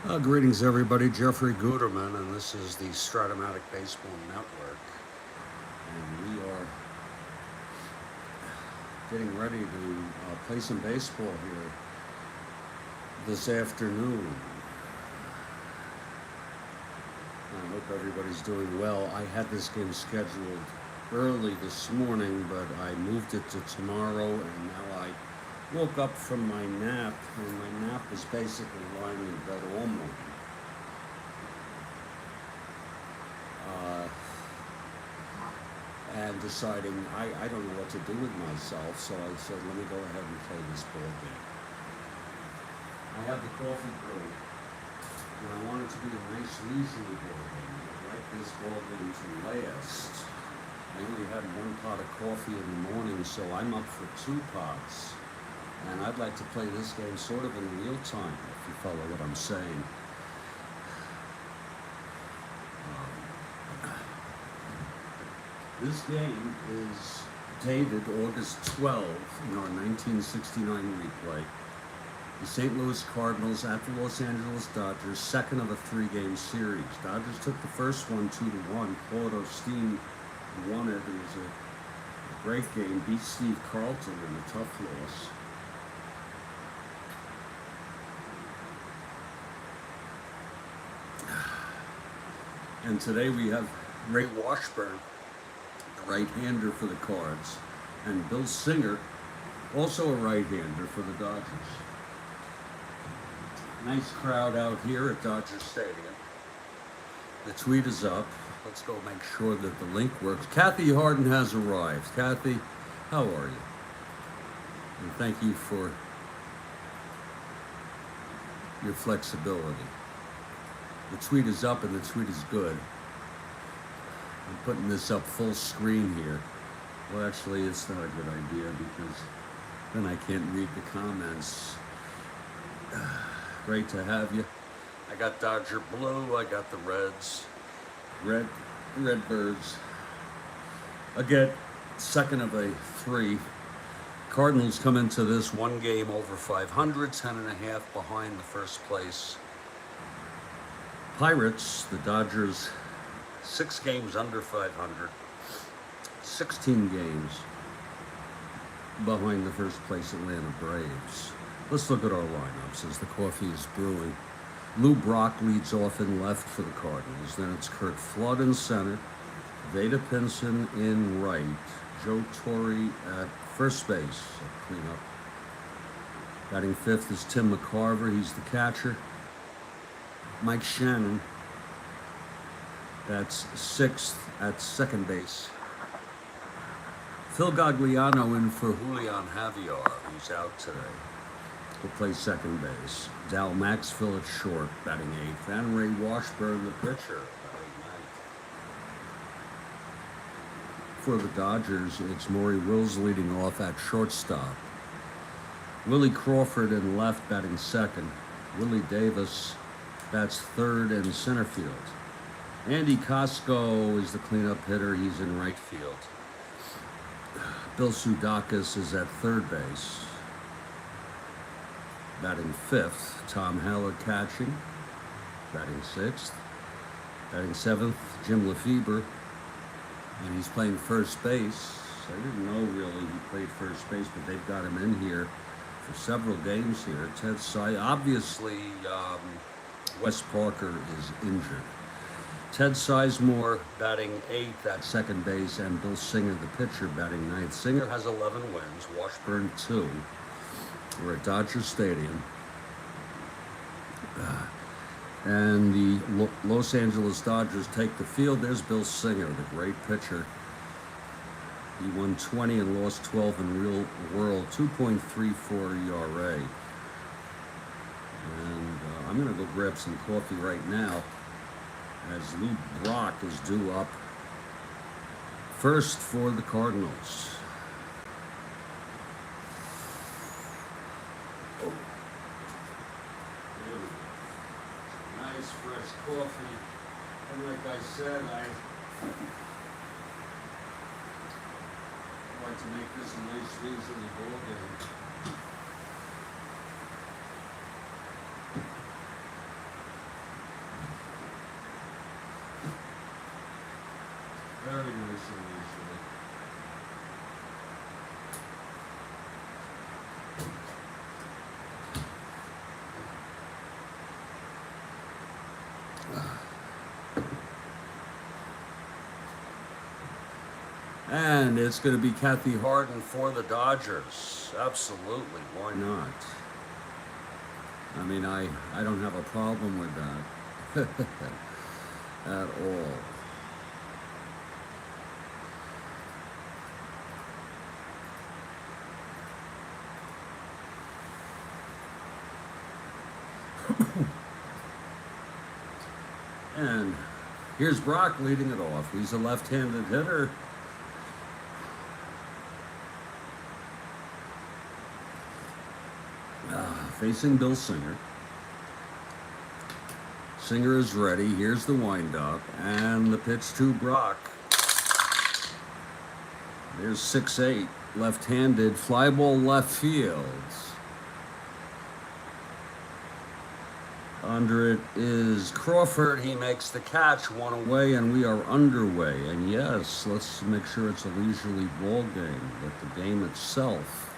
Greetings, everybody. Jeffrey Guterman, and this is the Strat-O-Matic Baseball Network. And we are getting ready to play some baseball here this afternoon. I hope everybody's doing well. I had this game scheduled early this morning, but I moved it to tomorrow, and now I woke up from my nap, and my nap was basically lying in bed all morning. And deciding I don't know what to do with myself, so I said, let me go ahead and play this ball game. I have the coffee brew, and I want it to be a nice leisurely ball game. I'd like this ball game to last. I only had one pot of coffee in the morning, so I'm up for 2 pots. And I'd like to play this game sort of in real time, if you follow what I'm saying. This game is dated August 12 in our 1969 replay. The St. Louis Cardinals at the Los Angeles Dodgers, second of a 3-game series. Dodgers took the first one 2-1. Claude Osteen won it. It was a great game. Beat Steve Carlton in a tough loss. And today we have Ray Washburn, the right-hander for the Cards, and Bill Singer, also a right-hander for the Dodgers. Nice crowd out here at Dodger Stadium. The tweet is up. Let's go make sure that the link works. Kathy Harden has arrived. Kathy, how are you? And thank you for your flexibility. The tweet is up and the tweet is good. I'm putting this up full screen here. Well, actually, it's not a good idea because then I can't read the comments. Great to have you. I got Dodger blue. I got the Reds. Redbirds. Again, second of a 3. Cardinals come into this 1 game over 500, 10.5 behind the first place Pirates. The Dodgers 6 games under 500, 16 games behind the first place Atlanta Braves. Let's look at our lineups as the coffee is brewing. Lou Brock leads off in left for the Cardinals. Then it's Kurt Flood in center, Vada Pinson in right, Joe Torre at first base, cleanup. Batting fifth is Tim McCarver. He's the catcher. Mike Shannon, that's 6th at second base. Phil Gagliano in for Julian Javier, who's out today. He'll play second base. Dal Maxfield at short, batting 8th. And Ray Washburn, the pitcher, batting 9th. For the Dodgers, it's Maury Wills leading off at shortstop. Willie Crawford in left, batting 2nd. Willie Davis bats 3rd in center field. Andy Cosco is the cleanup hitter. He's in right field. Bill Sudakis is at third base, batting 5th. Tom Haller catching, batting 6th. Batting 7th, Jim Lefebvre, and he's playing first base. I didn't know really he played first base, but they've got him in here for several games here. Ted Sy, obviously, Wes Parker is injured. Ted Sizemore batting 8th at second base, and Bill Singer, the pitcher, batting 9th. Singer has 11 wins, Washburn 2. We're at Dodger Stadium. And the Los Angeles Dodgers take the field. There's Bill Singer, the great pitcher. He won 20 and lost 12 in real world, 2.34 ERA. And I'm going to go grab some coffee right now, as Lou Brock is due up first for the Cardinals. Oh. Nice fresh coffee. And like I said, I like to make this a nice leisurely ball game. And it's going to be Kathy Harden for the Dodgers. Absolutely. Why not? I mean, I don't have a problem with that at all. And here's Brock leading it off. He's a left-handed hitter. Facing Bill Singer. Singer is ready. Here's the windup and the pitch to Brock. There's 6-8, left-handed, fly ball left field. Under it is Crawford. He makes the catch, one away, and we are underway. And yes, let's make sure it's a leisurely ball game, that the game itself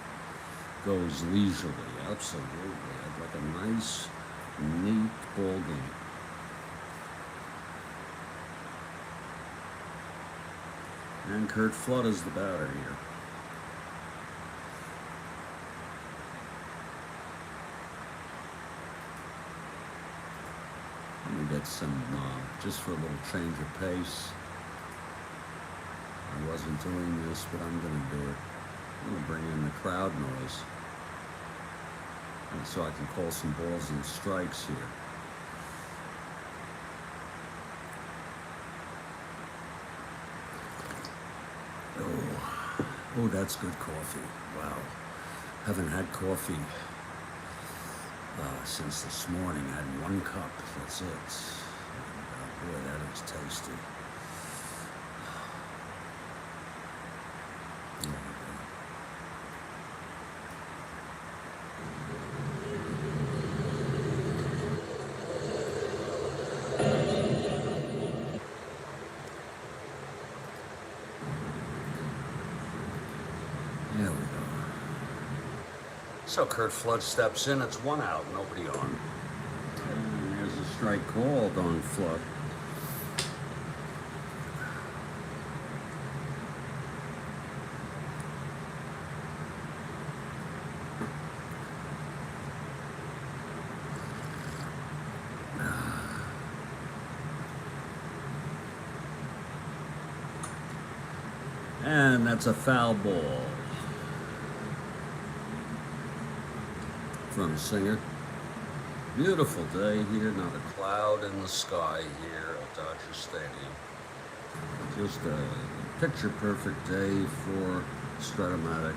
goes leisurely. Absolutely. I'd like a nice, neat ball game. And Kurt Flood is the batter here. Let me get some, just for a little change of pace. I wasn't doing this, but I'm going to do it. I'm going to bring in the crowd noise, and so I can call some balls and strikes here. Oh, that's good coffee. Wow. Haven't had coffee since this morning. I had 1 cup. That's it. And, boy, that is tasty. There we go. So Kurt Flood steps in. It's 1 out, nobody on. And there's a strike called on Flood. And that's a foul ball from Singer. Beautiful day here, not a cloud in the sky here at Dodger Stadium. Just a picture-perfect day for Strat-O-Matic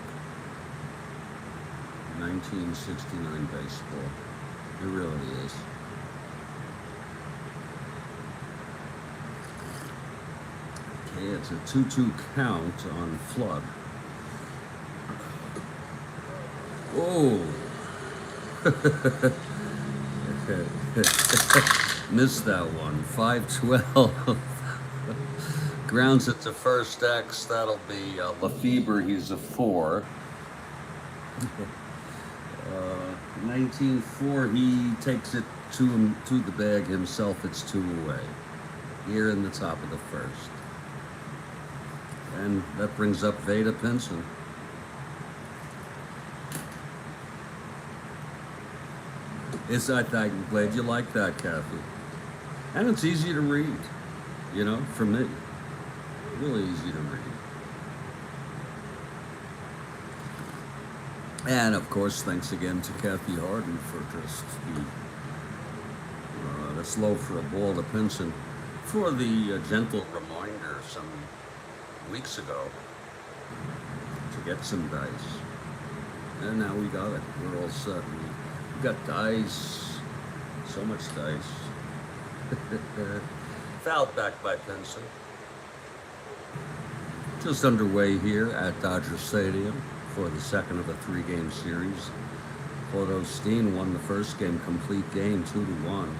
1969 baseball. It really is. Okay, it's a 2-2 count on Flood. Oh! Missed that one. 5-12. Grounds it to first X. That'll be Lefebvre. He's a 4. 19-4. He takes it to the bag himself. It's 2 away. Here in the top of the first. And that brings up Veda Pinson. I'm glad you like that, Kathy. And it's easy to read, you know, for me. Really easy to read. And, of course, thanks again to Kathy Harden for just that's low for a ball to Pinson. For the gentle reminder some weeks ago to get some dice. And now we got it. We're all set. We got dice. So much dice. Fouled back by Pinson. Just underway here at Dodger Stadium for the second of a 3-game series. Claude Osteen won the first game, complete game, 2-1.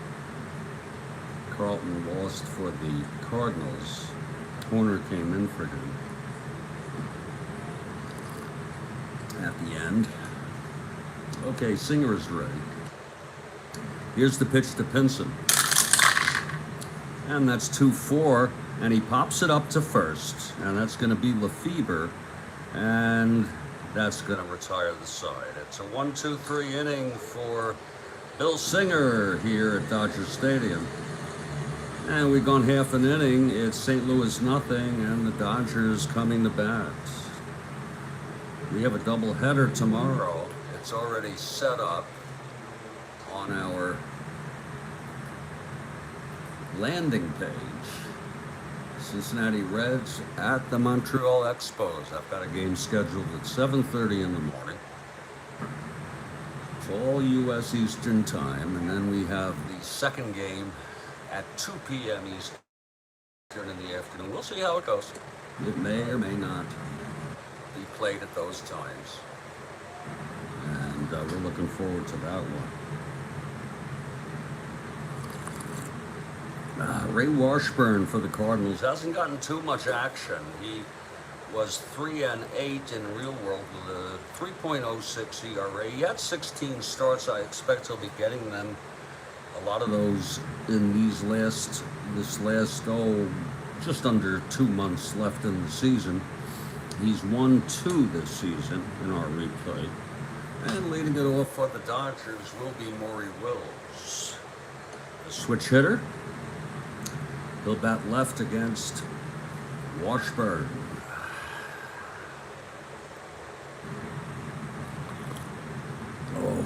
Carlton lost for the Cardinals. Corner came in for him at the end. Okay, Singer is ready. Here's the pitch to Pinson. And that's 2-4. And he pops it up to first, and that's going to be Lefebvre, and that's going to retire the side. It's a 1-2-3 inning for Bill Singer here at Dodger Stadium. And we've gone half an inning. It's St. Louis nothing, and the Dodgers coming to bat. We have a doubleheader tomorrow. It's already set up on our landing page. Cincinnati Reds at the Montreal Expos. I've got a game scheduled at 7:30 in the morning. It's all U.S. Eastern time, and then we have the second game at 2 p.m. Eastern in the afternoon. We'll see how it goes. It may or may not be played at those times, and we're looking forward to that one. Ray Washburn for the Cardinals hasn't gotten too much action. He was 3-8 in real world with a 3.06 ERA. He had 16 starts. I expect he'll be getting them. A lot of those in this last, just under 2 months left in the season. He's 1-2 this season in our replay. And leading it off for the Dodgers will be Maury Wills. The switch hitter. He'll bat left against Washburn. Oh,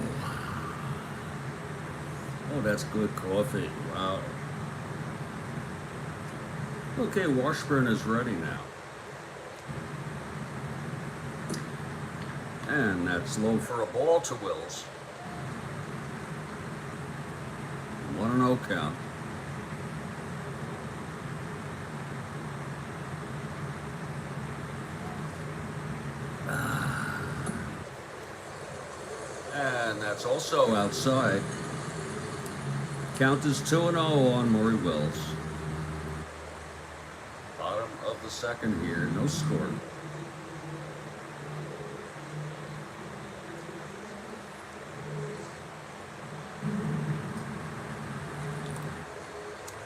that's good coffee. Wow. Okay, Washburn is ready now. And that's low for a ball to Wills. 1-0 count. And that's also outside. Count is 2-0 on Maury Wills. Bottom of the second here, no score.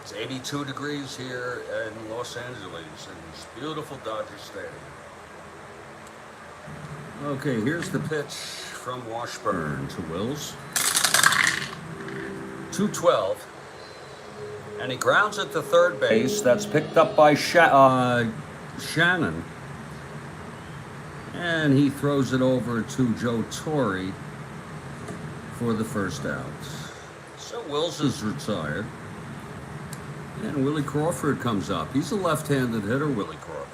It's 82 degrees here in Los Angeles in this beautiful Dodger Stadium. Okay, here's the pitch from Washburn to Wills. 2-12. And he grounds it to third base. That's picked up by Shannon. And he throws it over to Joe Torre for the first out. So Wills is retired. And Willie Crawford comes up. He's a left-handed hitter, Willie Crawford.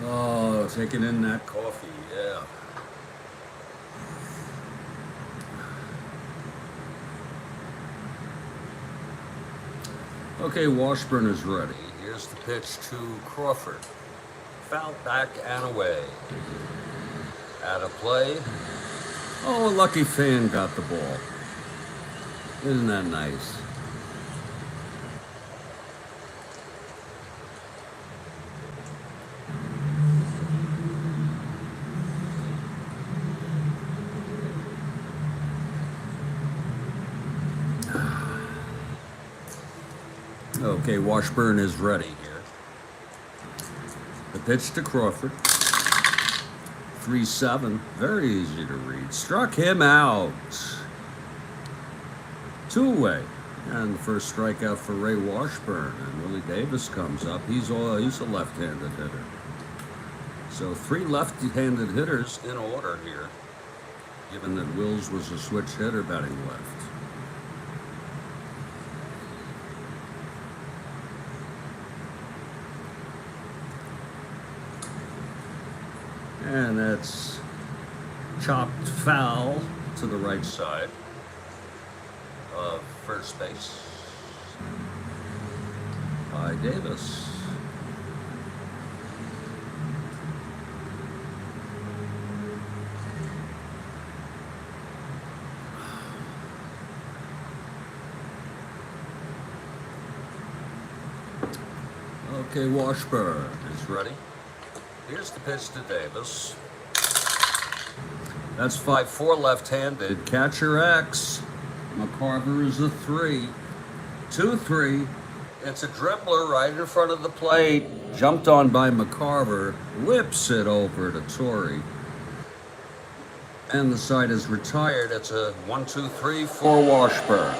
Oh, taking in that coffee, yeah. Okay, Washburn is ready. Here's the pitch to Crawford. Foul back and away. Out of play. Oh, a lucky fan got the ball. Isn't that nice? Okay, Washburn is ready here. The pitch to Crawford. 3-7, very easy to read. Struck him out. 2 away. And the first strikeout for Ray Washburn. And Willie Davis comes up. He's a left-handed hitter. So 3 left-handed hitters in order here, given that Wills was a switch hitter batting left. And that's chopped foul to the right side of first base by Davis. Okay, Washburn is ready. Here's the pitch to Davis. That's 5-4 left-handed. Catcher X. McCarver is a 3. 2-3. It's a dribbler right in front of the plate. Jumped on by McCarver. Whips it over to Torrey. And the side is retired. It's a 1-2-3 for Washburn.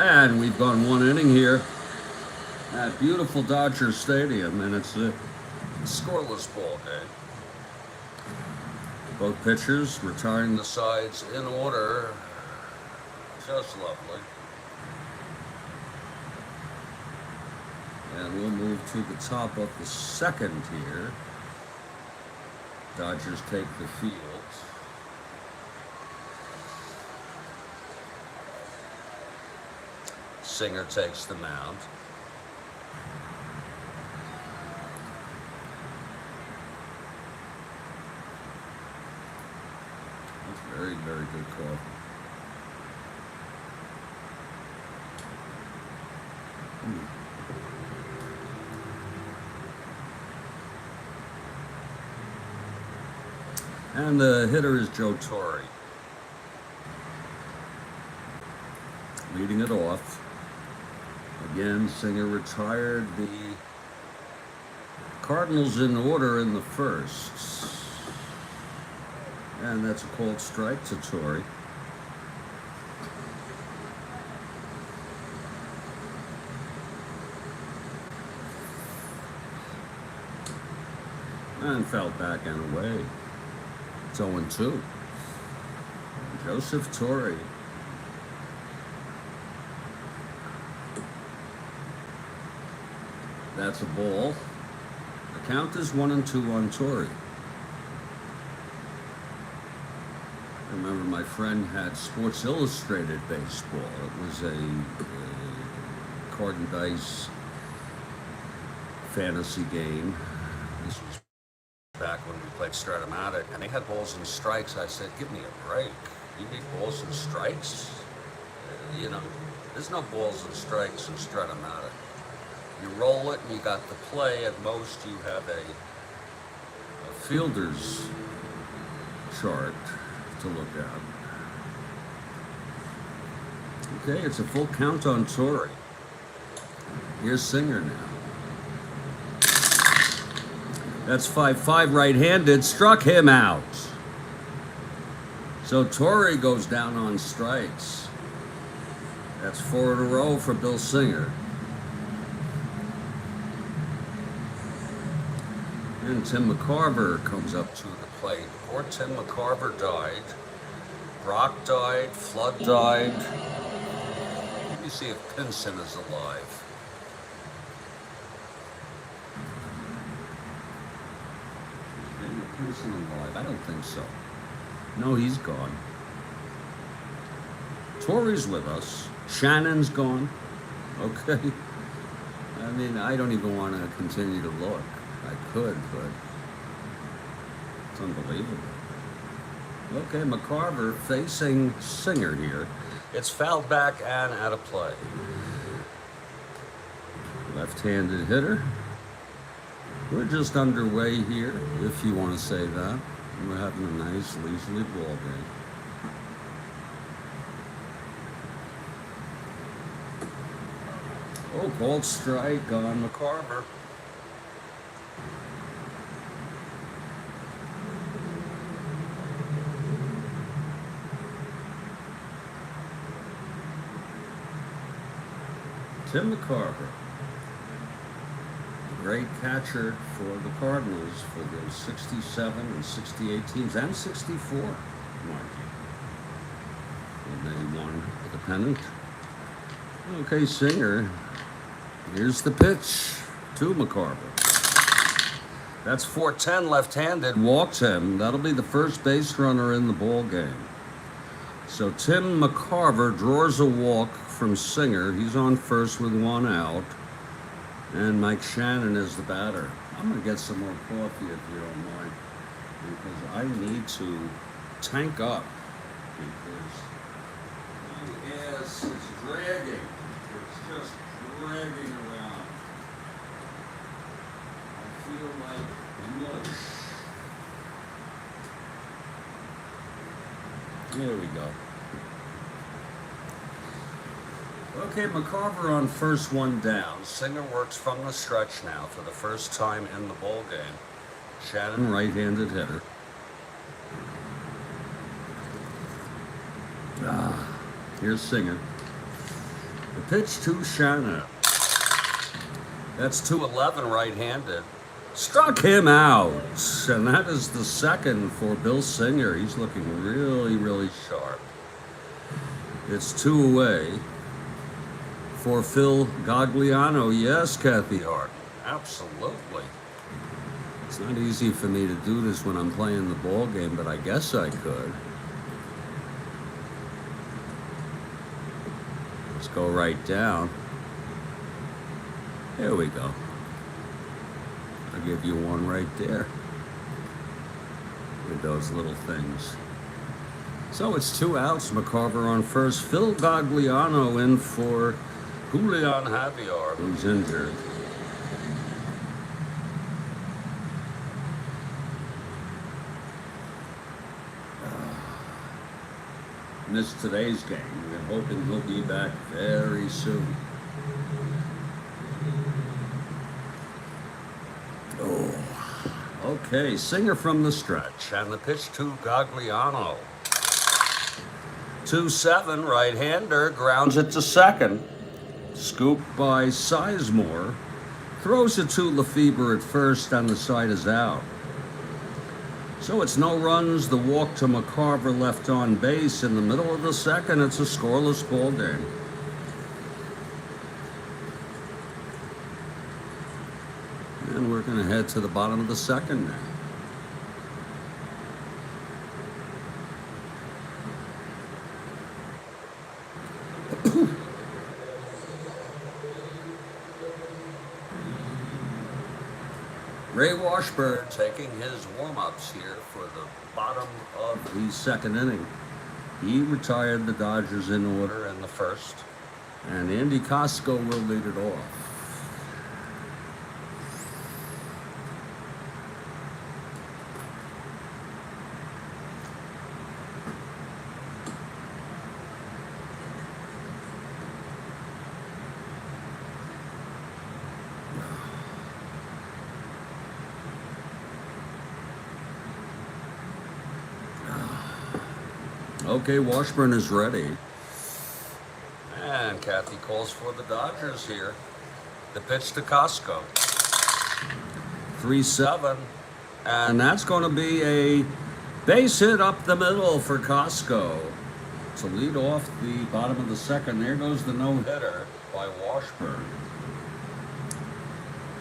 And we've gone 1 inning here at beautiful Dodger Stadium, and it's a scoreless ball game. Both pitchers retiring the sides in order. Just lovely. And we'll move to the top of the second here. Dodgers take the field. Singer takes the mound. That's very, very good call. And the hitter is Joe Torre. Leading it off. Again, Singer retired. The Cardinals in order in the first. And that's a called strike to Torre. And fell back and away. It's 0-2. Joseph Torre. That's a ball. The count is 1-2 on Torre. I remember my friend had Sports Illustrated baseball. It was a card and dice fantasy game. This was back when we played Strat-O-Matic, and they had balls and strikes. I said, give me a break. You need balls and strikes? You know, there's no balls and strikes in Strat-O-Matic. You roll it and you got the play. At most you have a fielder's chart to look at. Okay, it's a full count on Torre. Here's Singer now. That's 5-5 right-handed, struck him out. So Torre goes down on strikes. That's 4 in a row for Bill Singer. And Tim McCarver comes up to the plate. Poor Tim McCarver died. Brock died. Flood died. Let me see if Pinson is alive. Pinson alive? I don't think so. No, he's gone. Torrey's with us. Shannon's gone. Okay. I mean, I don't even want to continue to look. I could, but it's unbelievable. Okay, McCarver facing Singer here. It's fouled back and out of play. Left-handed hitter. We're just underway here, if you want to say that. We're having a nice, leisurely ball game. Oh, called strike on McCarver. Tim McCarver, great catcher for the Cardinals for the 67 and 68 teams, and 64, mind you, when they won the pennant. Okay, Singer, here's the pitch to McCarver. That's 4-10 left-handed, walks him. That'll be the first base runner in the ball game. So Tim McCarver draws a walk from Singer. He's on first with 1 out. And Mike Shannon is the batter. I'm going to get some more coffee if you don't mind, because I need to tank up, because my ass is dragging. It's just dragging around. feel like mush. There we go. Okay, McCarver on first, one down. Singer works from the stretch now for the first time in the ball game. Shannon, right-handed hitter. Here's Singer. The pitch to Shannon. That's 211 right-handed. Struck him out, and that is the second for Bill Singer. He's looking really, really sharp. It's 2 away for Phil Gagliano. Yes, Kathy Hart, absolutely. It's not easy for me to do this when I'm playing the ball game, but I guess I could. Let's go right down. There we go. I'll give you one right there with those little things. So it's 2 outs. McCarver on first. Phil Gagliano in for Julian Javier, who's injured. Missed today's game. We're hoping he'll be back very soon. Okay, Singer from the stretch, and the pitch to Gagliano. 2-7, right-hander, grounds it to second. Scooped by Sizemore. Throws it to Lefebvre at first, and the side is out. So it's no runs, the walk to McCarver left on base. In the middle of the second, it's a scoreless ball game. And we're going to head to the bottom of the second now. Ray Washburn taking his warm-ups here for the bottom of the second inning. He retired the Dodgers in order in the first, and Andy Costco will lead it off. Okay, Washburn is ready. And Kathy calls for the Dodgers here. The pitch to Costco. 3-7. And that's going to be a base hit up the middle for Costco to lead off the bottom of the second. There goes the no-hitter by Washburn.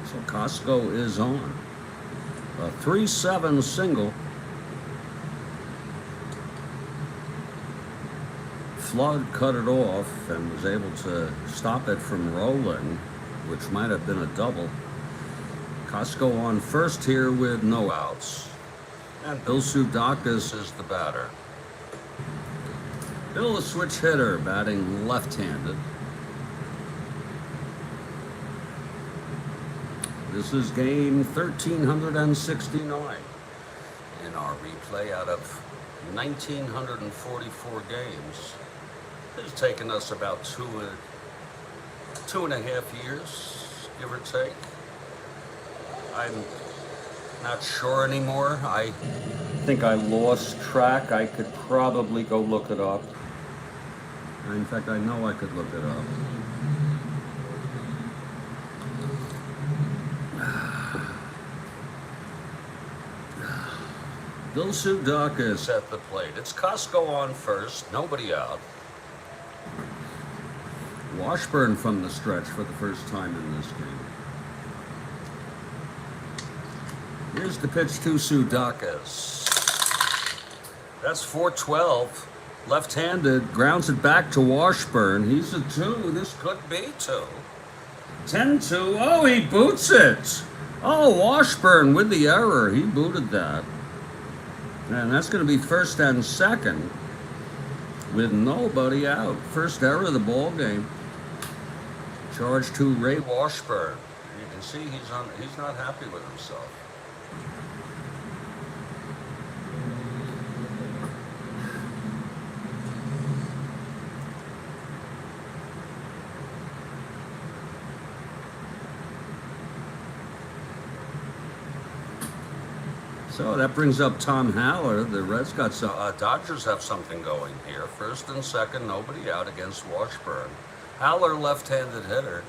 So Costco is on. A 3-7 single. Flood cut it off and was able to stop it from rolling, which might have been a double. Costco on first here with no outs. And Bill Sudakis is the batter. Bill, a switch hitter, batting left-handed. This is game 1369 in our replay out of 1,944 games. It's taken us about two and a half years, give or take. I'm not sure anymore. I think I lost track. I could probably go look it up. In fact, I know I could look it up. Bill Sudakis at the plate. It's Costco on first, nobody out. Washburn from the stretch for the first time in this game. Here's the pitch to Sudakis. That's 4-12. Left-handed, grounds it back to Washburn. He's a 2. This could be 2. 10-2. Oh, he boots it. Oh, Washburn with the error. He booted that. And that's going to be first and second with nobody out. First error of the ball game. Charge to Ray Washburn. You can see he's not happy with himself. So that brings up Tom Haller. The Reds got Dodgers have something going here. First and second, nobody out against Washburn. Haller, left-handed hitter,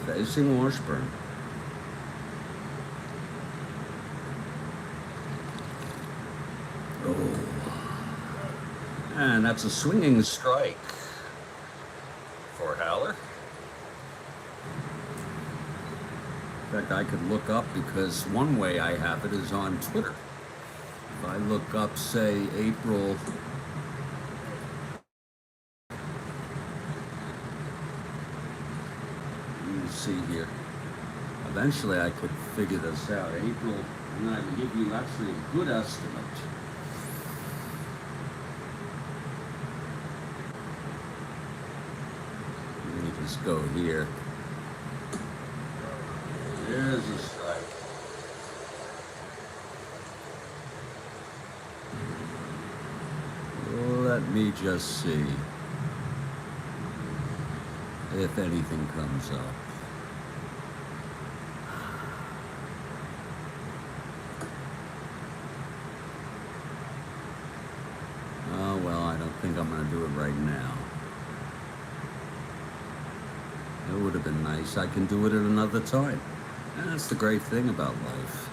facing Washburn. Oh, and that's a swinging strike for Haller. In fact, I could look up, because one way I have it is on Twitter. If I look up, say, April, you see here, eventually I could figure this out. April, and I can give you actually a good estimate. Let me just go here. There's a strike. Let me just see if anything comes up. Oh, well, I don't think I'm going to do it right now. It would have been nice. I can do it at another time. And that's the great thing about life.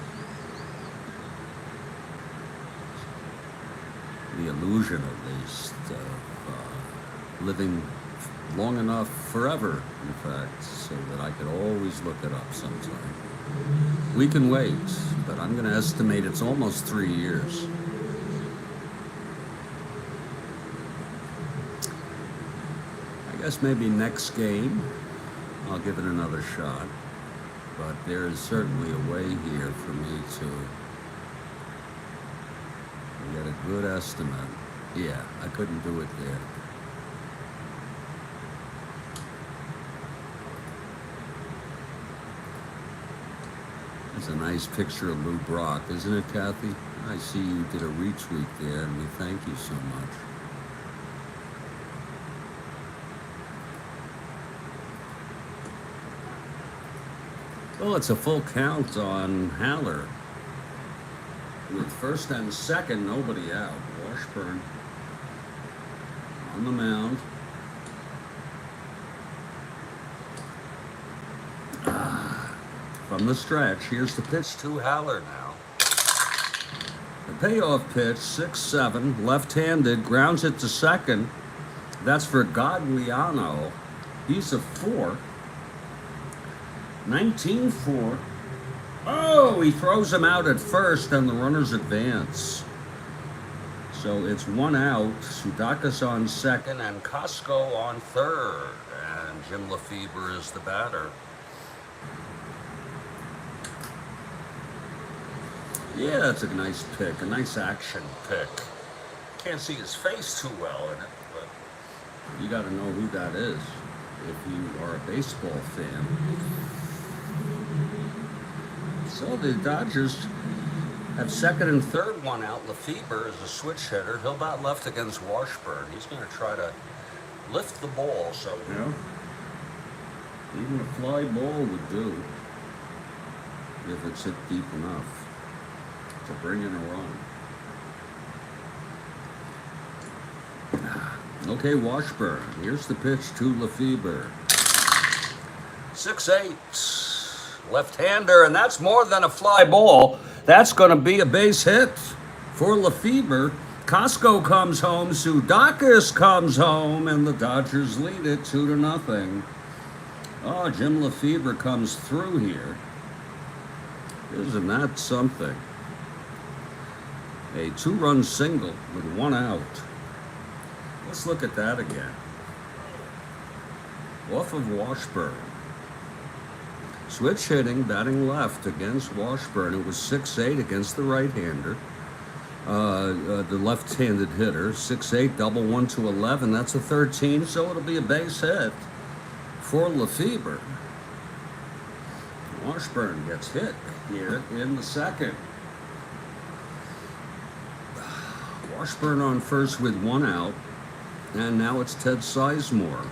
The illusion, at least, of living long enough, forever, in fact, so that I could always look it up sometime. We can wait, but I'm going to estimate it's almost 3 years. I guess maybe next game, I'll give it another shot. But there is certainly a way here for me to get a good estimate. Yeah, I couldn't do it there. That's a nice picture of Lou Brock, isn't it, Kathy? I see you did a retweet there, and we thank you so much. Well, it's a full count on Haller. With first and second, nobody out. Washburn on the mound. From the stretch, here's the pitch to Haller now. The payoff pitch, 6-7, left-handed, grounds it to second. That's for Gagliano. He's a 4. 19-4. Oh, he throws him out at first, and the runners advance. So it's 1 out. Sudakis on second, and Costco on third. And Jim Lefebvre is the batter. Yeah, that's a nice pick, a nice action pick. Can't see his face too well in it, but you got to know who that is if you are a baseball fan. So the Dodgers have second and third, 1 out. Lefebvre is a switch hitter. He'll bat left against Washburn. He's going to try to lift the ball. So yeah, even a fly ball would do if it's hit deep enough to bring in a run. Okay, Washburn. Here's the pitch to Lefebvre. 6-8. Left-hander, and that's more than a fly ball. That's going to be a base hit for Lefebvre. Costco comes home, Sudakis comes home, and the Dodgers lead it 2-0. Oh, Jim Lefebvre comes through here. Isn't that something? A 2-run single with 1 out. Let's look at that again. Off of Washburn. Switch hitting, batting left against Washburn. It was 6-8 against the right-hander. The left-handed hitter. 6-8, double 1 to 11. That's a 13, so it'll be a base hit for Lefebvre. Washburn gets hit here in the second. Washburn on first with 1 out, and now it's Ted Sizemore.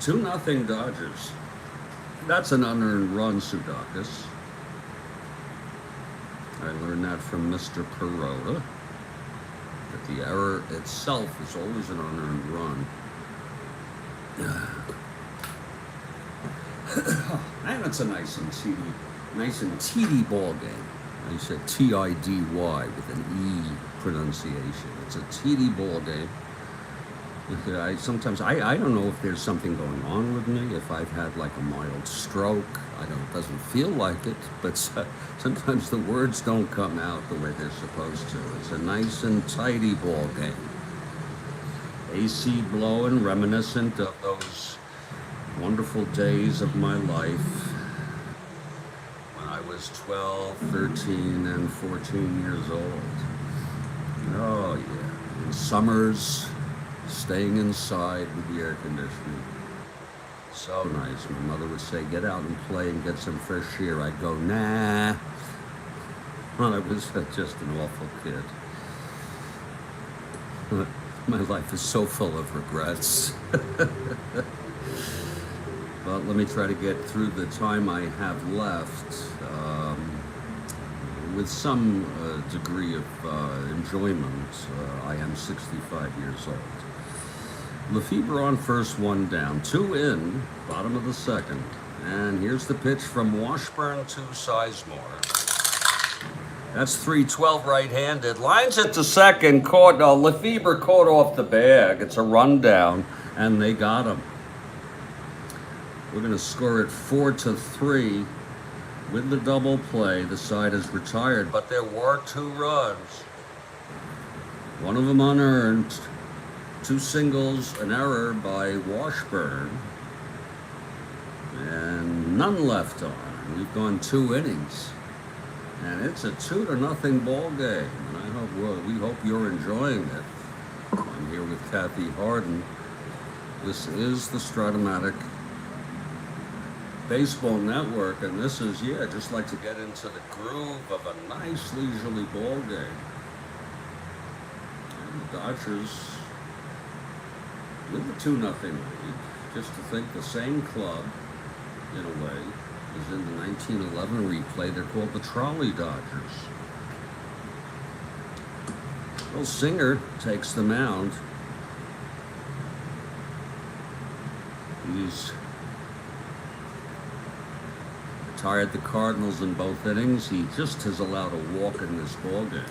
2-0 Dodgers. That's an unearned run, Sudakis. I learned that from Mr. Perota, that the error itself is always an unearned run. And it's a nice and TD ball game. I said T-I-D-Y with an E pronunciation. It's a TD ball game. Sometimes I don't know if there's something going on with me, if I've had like a mild stroke. It doesn't feel like it, but sometimes the words don't come out the way they're supposed to. It's a nice and tidy ball game. AC blowing, reminiscent of those wonderful days of my life when I was 12, 13, and 14 years old. Oh yeah, in summers, staying inside with the air conditioning. So nice. My mother would say, get out and play and get some fresh air. I'd go, nah. Well, I was just an awful kid. My life is so full of regrets. But let me try to get through the time I have left with some degree of enjoyment. I am 65 years old. Lefebvre on first, 1 down, 2 in, bottom of the second. And here's the pitch from Washburn to Sizemore. That's 3-12 right-handed. Lines it to second. Lefebvre caught off the bag. It's a rundown, and they got him. We're going to score it 4-3 with the double play. The side is retired, but there were 2 runs. One of them unearned. 2 singles, an error by Washburn, and none left on. We've gone 2 innings, and it's a 2-0 ball game. And we hope you're enjoying it. I'm here with Kathy Harden. This is the Strat-O-Matic Baseball Network, and this is, just like to get into the groove of a nice leisurely ball game. And the Dodgers with the 2-0 lead, just to think the same club, in a way, is in the 1911 replay. They're called the Trolley Dodgers. Well, Singer takes the mound. He's retired the Cardinals in both innings. He just has allowed a walk in this ball game.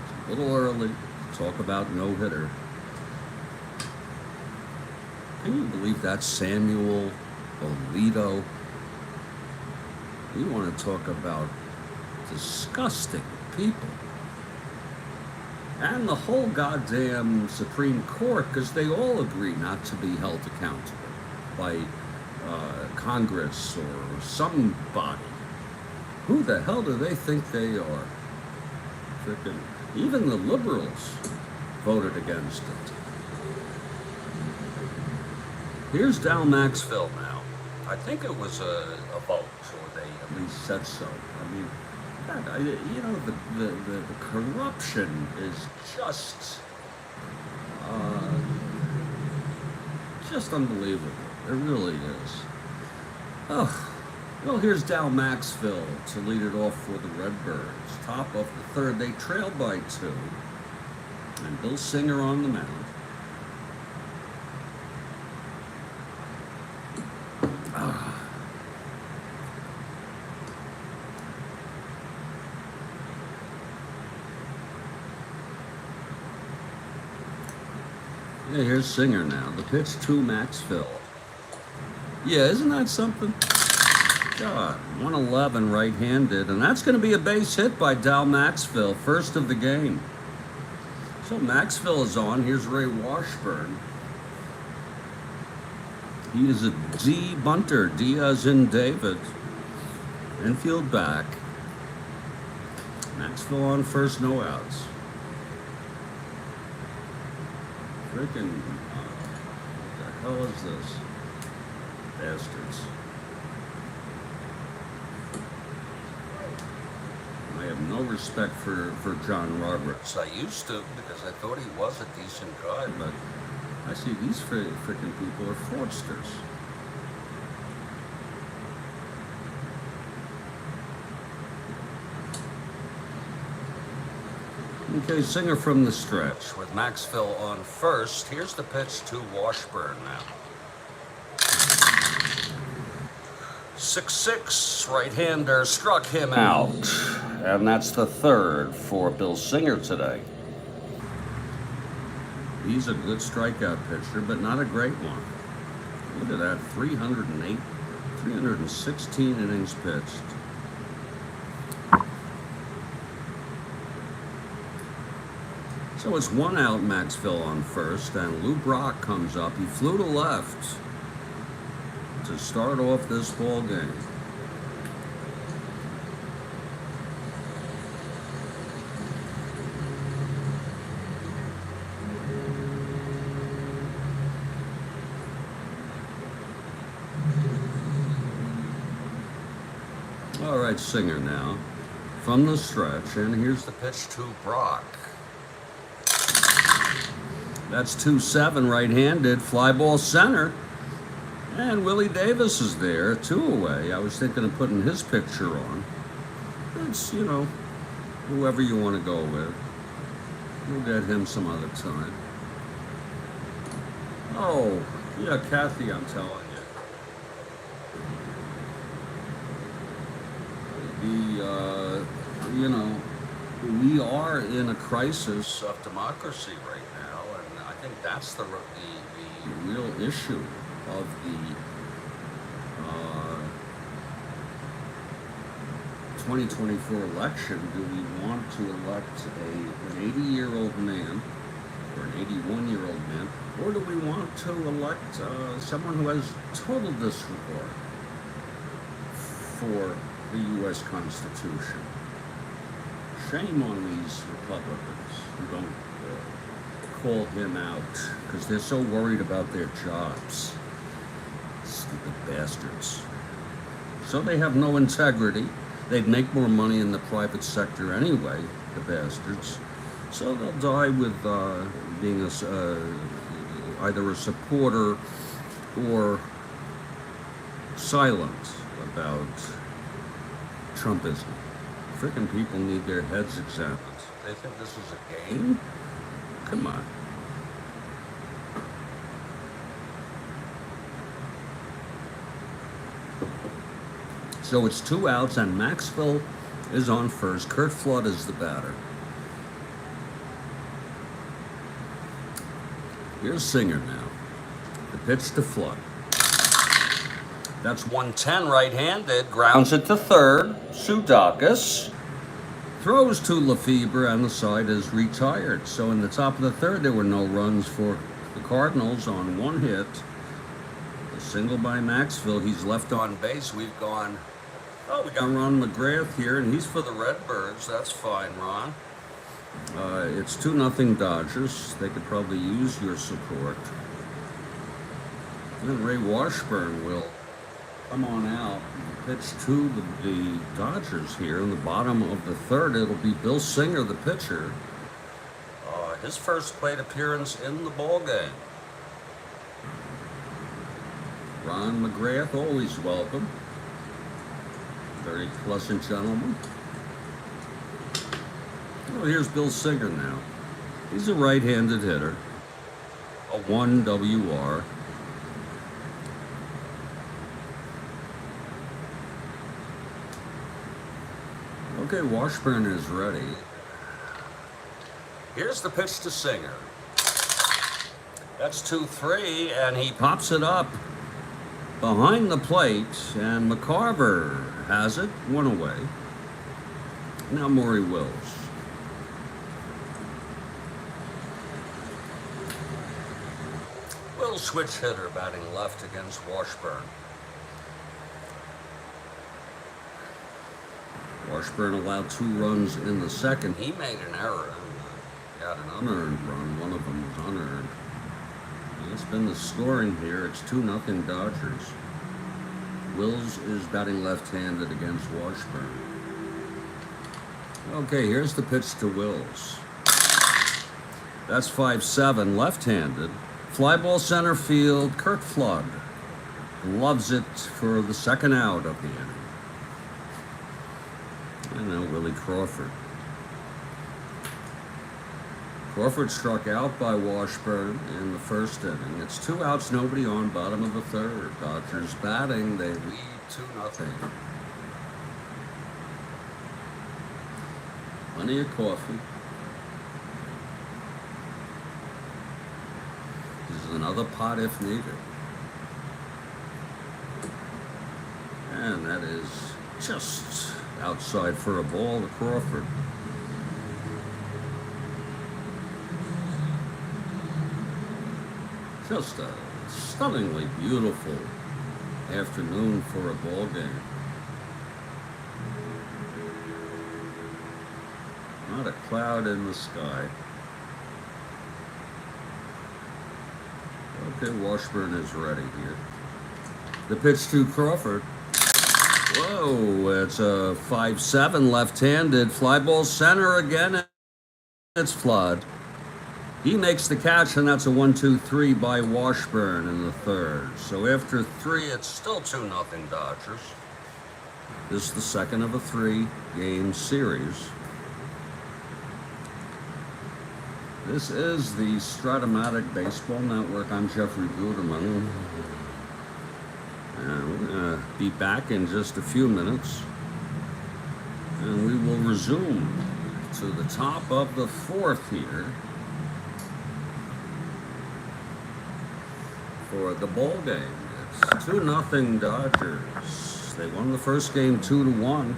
It's a little early to talk about no-hitter. Can you believe that? Samuel Alito? We want to talk about disgusting people. And the whole goddamn Supreme Court, because they all agree not to be held accountable by Congress or somebody. Who the hell do they think they are? Frickin' even the liberals voted against it. Here's Dal Maxfield now. I think it was a vote, or they at least said so. I mean, the corruption is just unbelievable. It really is. Oh, well, here's Dal Maxfield to lead it off for the Redbirds. Top of the third, they trail by 2. And Bill Singer on the mound. Yeah, here's Singer now. The pitch to Maxfield. Yeah, isn't that something? God, 111 right-handed, and that's going to be a base hit by Dal Maxfield, first of the game. So Maxfield is on. Here's Ray Washburn. He is a D bunter, D as in David. Infield back. Maxfield on first, no outs. Freaking hell is this? Bastards. I have no respect for John Roberts. I used to, because I thought he was a decent guy, but I see these freaking people are fraudsters. Okay, Singer from the stretch with Maxwell on first. Here's the pitch to Washburn now. 6-6, right-hander struck him out. And that's the third for Bill Singer today. He's a good strikeout pitcher, but not a great one. Look at that, 308, 316 innings pitched. So it's 1 out, Maxville on first, and Lou Brock comes up. He flew to left to start off this ball game. All right, Singer now from the stretch, and here's the pitch to Brock. That's 2-7, right-handed, fly ball center. And Willie Davis is there, 2 away. I was thinking of putting his picture on. It's, you know, whoever you want to go with. We'll get him some other time. Oh, yeah, Kathy, I'm telling you. You know, we are in a crisis of democracy right now, and I think that's the real issue of the 2024 election. Do we want to elect an 80-year-old man or an 81-year-old man, or do we want to elect someone who has total disregard for the U.S. Constitution? Shame on these Republicans who don't call him out because they're so worried about their jobs. Stupid bastards. So they have no integrity. They'd make more money in the private sector anyway, the bastards. So they'll die with being either a supporter or silent about Trumpism. Freaking people need their heads examined. They think this is a game? Come on. So it's 2 outs, and Maxville is on first. Kurt Flood is the batter. Here's Singer now. The pitch to Flood. That's 110, right-handed. Grounds it to third. Sudakis throws to Lefebvre, and the side is retired. So in the top of the third, there were no runs for the Cardinals on 1 hit. A single by Maxville. He's left on base. We've gone... Oh, we got Ron McGrath here, and he's for the Redbirds. That's fine, Ron. It's 2-0 Dodgers. They could probably use your support. And Ray Washburn will come on out and pitch to the Dodgers here. In the bottom of the third, it'll be Bill Singer, the pitcher. His first plate appearance in the ball game. Ron McGrath, always welcome. Very pleasant gentleman. Oh, here's Bill Singer now. He's a right-handed hitter. A 1 WR. Okay, Washburn is ready. Here's the pitch to Singer. That's 2-3, and he pops it up behind the plate, and McCarver has it, 1 away. Now Maury Wills. Wills switch hitter, batting left against Washburn. Washburn allowed 2 runs in the second. He made an error. He had an unearned run. One of them was unearned. That's been the scoring here. It's 2-0 Dodgers. Wills is batting left-handed against Washburn. Okay, here's the pitch to Wills. That's 5-7, left-handed. Fly ball center field, Kurt Flood loves it for the second out of the inning. And now Willie Crawford. Crawford struck out by Washburn in the first inning. It's 2 outs, nobody on, bottom of the third. Dodgers batting, they lead 2-0. Plenty of coffee. This is another pot if needed. And that is just outside for a ball to Crawford. Just a stunningly beautiful afternoon for a ball game. Not a cloud in the sky. Okay, Washburn is ready here. The pitch to Crawford. Whoa, it's a 5-7 left-handed fly ball center again. It's Flood. He makes the catch, and that's a 1-2-3 by Washburn in the third. So after 3, it's still 2-0 Dodgers. This is the second of a 3-game series. This is the Strat-O-Matic Baseball Network. I'm Jeffrey Guterman. And we're going to be back in just a few minutes. And we will resume to the top of the fourth here for the ball game. It's 2-0 Dodgers. They won the first game 2-1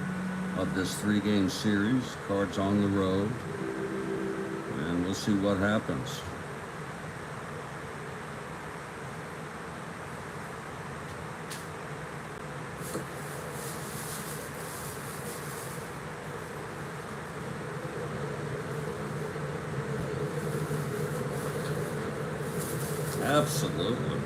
of this 3-game series. Cards on the road. And we'll see what happens. Absolutely.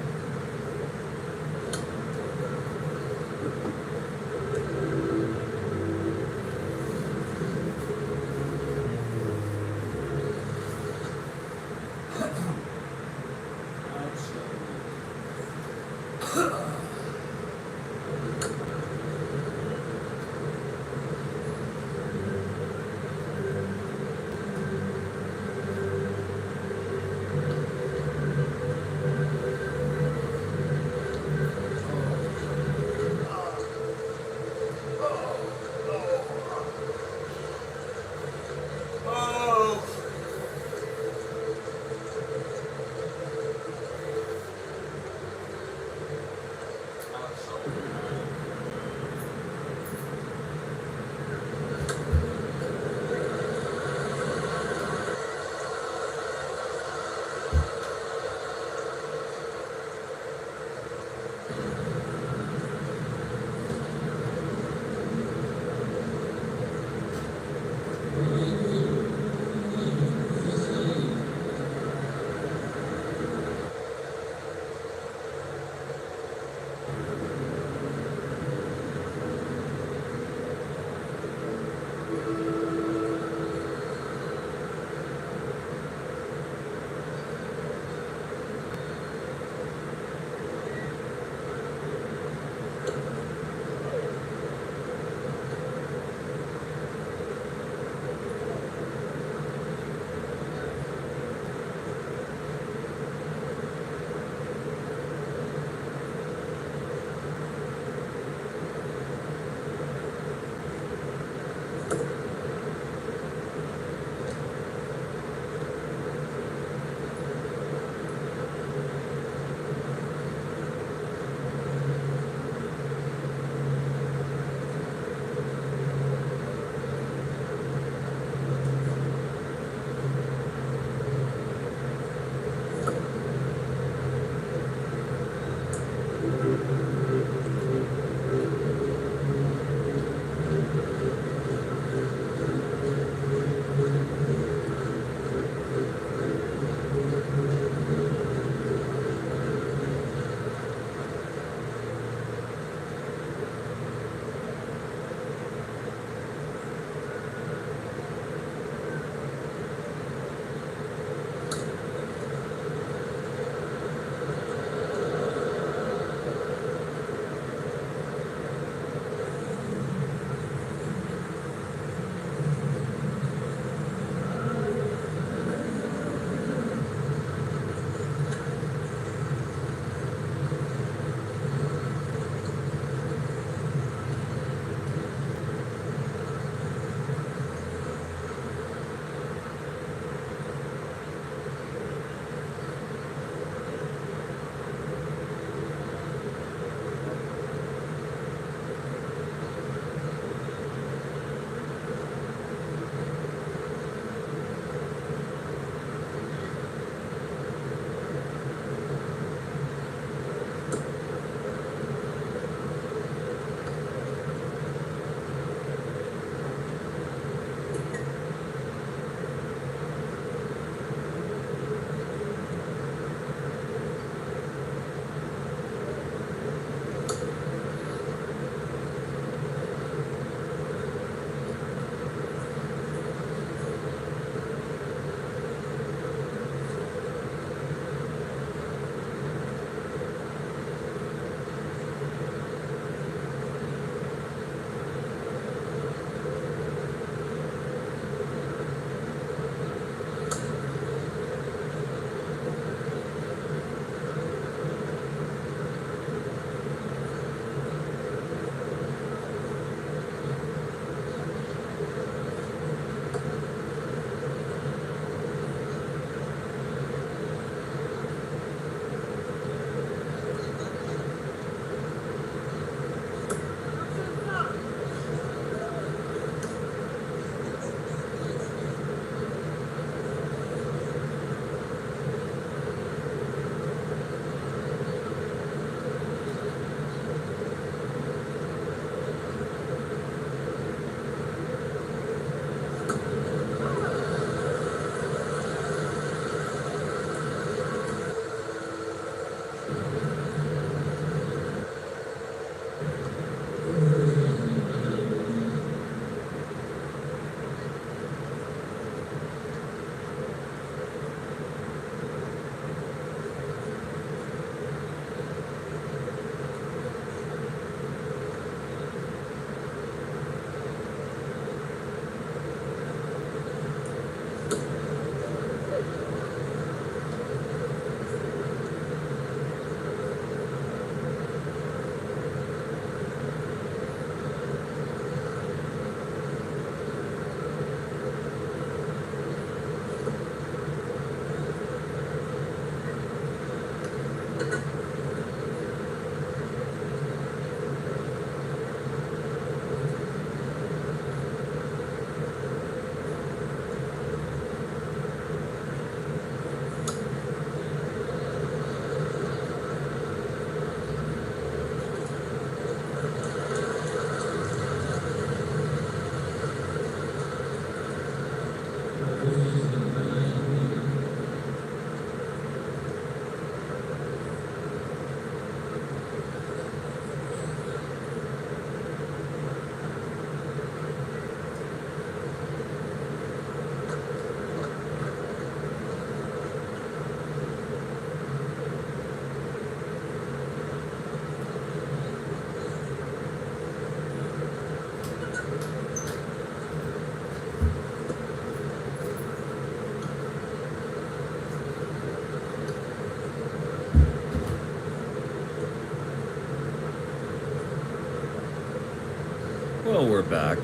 Well, we're back.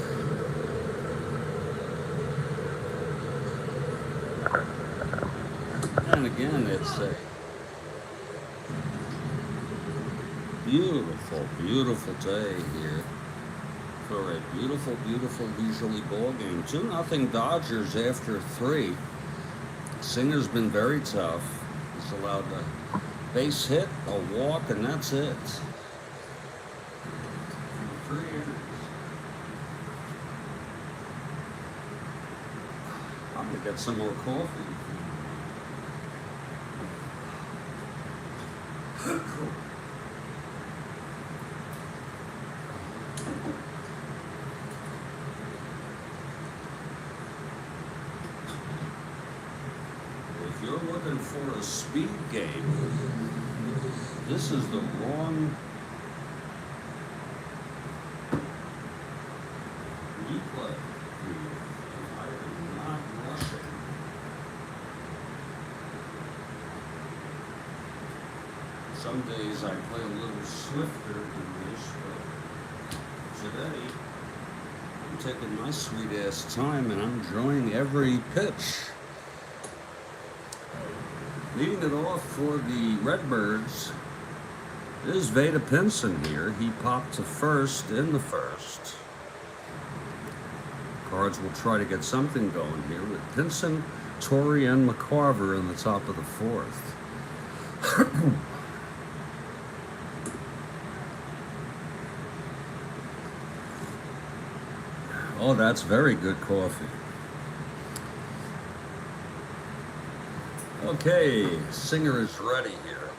And again, it's a beautiful, beautiful day here for a beautiful, beautiful leisurely ball game. 2-0 Dodgers after 3. Singer's been very tough. He's allowed a base hit, a walk, and that's it. 3 innings. I'm gonna get some more coffee. If you're looking for a speed game, this is the wrong replay. I am not rushing. Some days I play a little swifter than this, but today I'm taking my sweet ass time and I'm enjoying every pitch. Leading it off for the Redbirds is Veda Pinson here. He popped to first in the first. Cards will try to get something going here with Pinson, Torrey, and McCarver in the top of the fourth. Oh, that's very good coffee. Okay, Singer is ready here.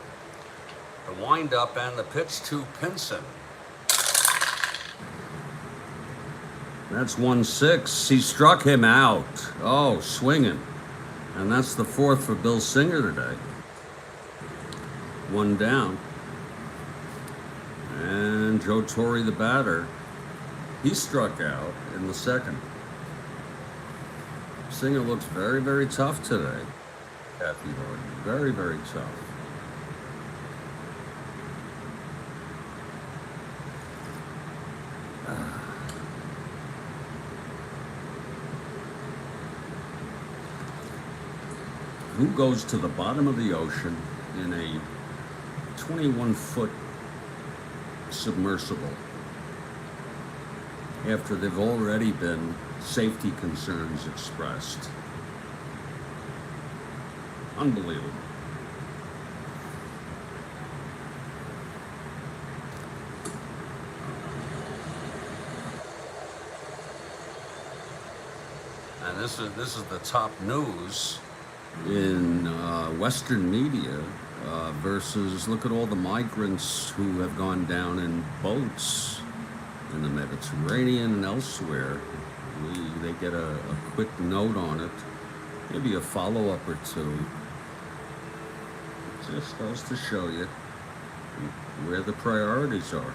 The wind-up and the pitch to Pinson. That's 1-6. He struck him out. Oh, swinging. And that's the fourth for Bill Singer today. 1 down. And Joe Torre, the batter, he struck out in the second. Singer looks very, very tough today. Kathy Horton. Very, very tough. Who goes to the bottom of the ocean in a 21-foot submersible after they've already been safety concerns expressed? Unbelievable. And this is the top news in Western media versus look at all the migrants who have gone down in boats in the Mediterranean and elsewhere. They get a quick note on it, maybe a follow-up or two. It just goes to show you where the priorities are.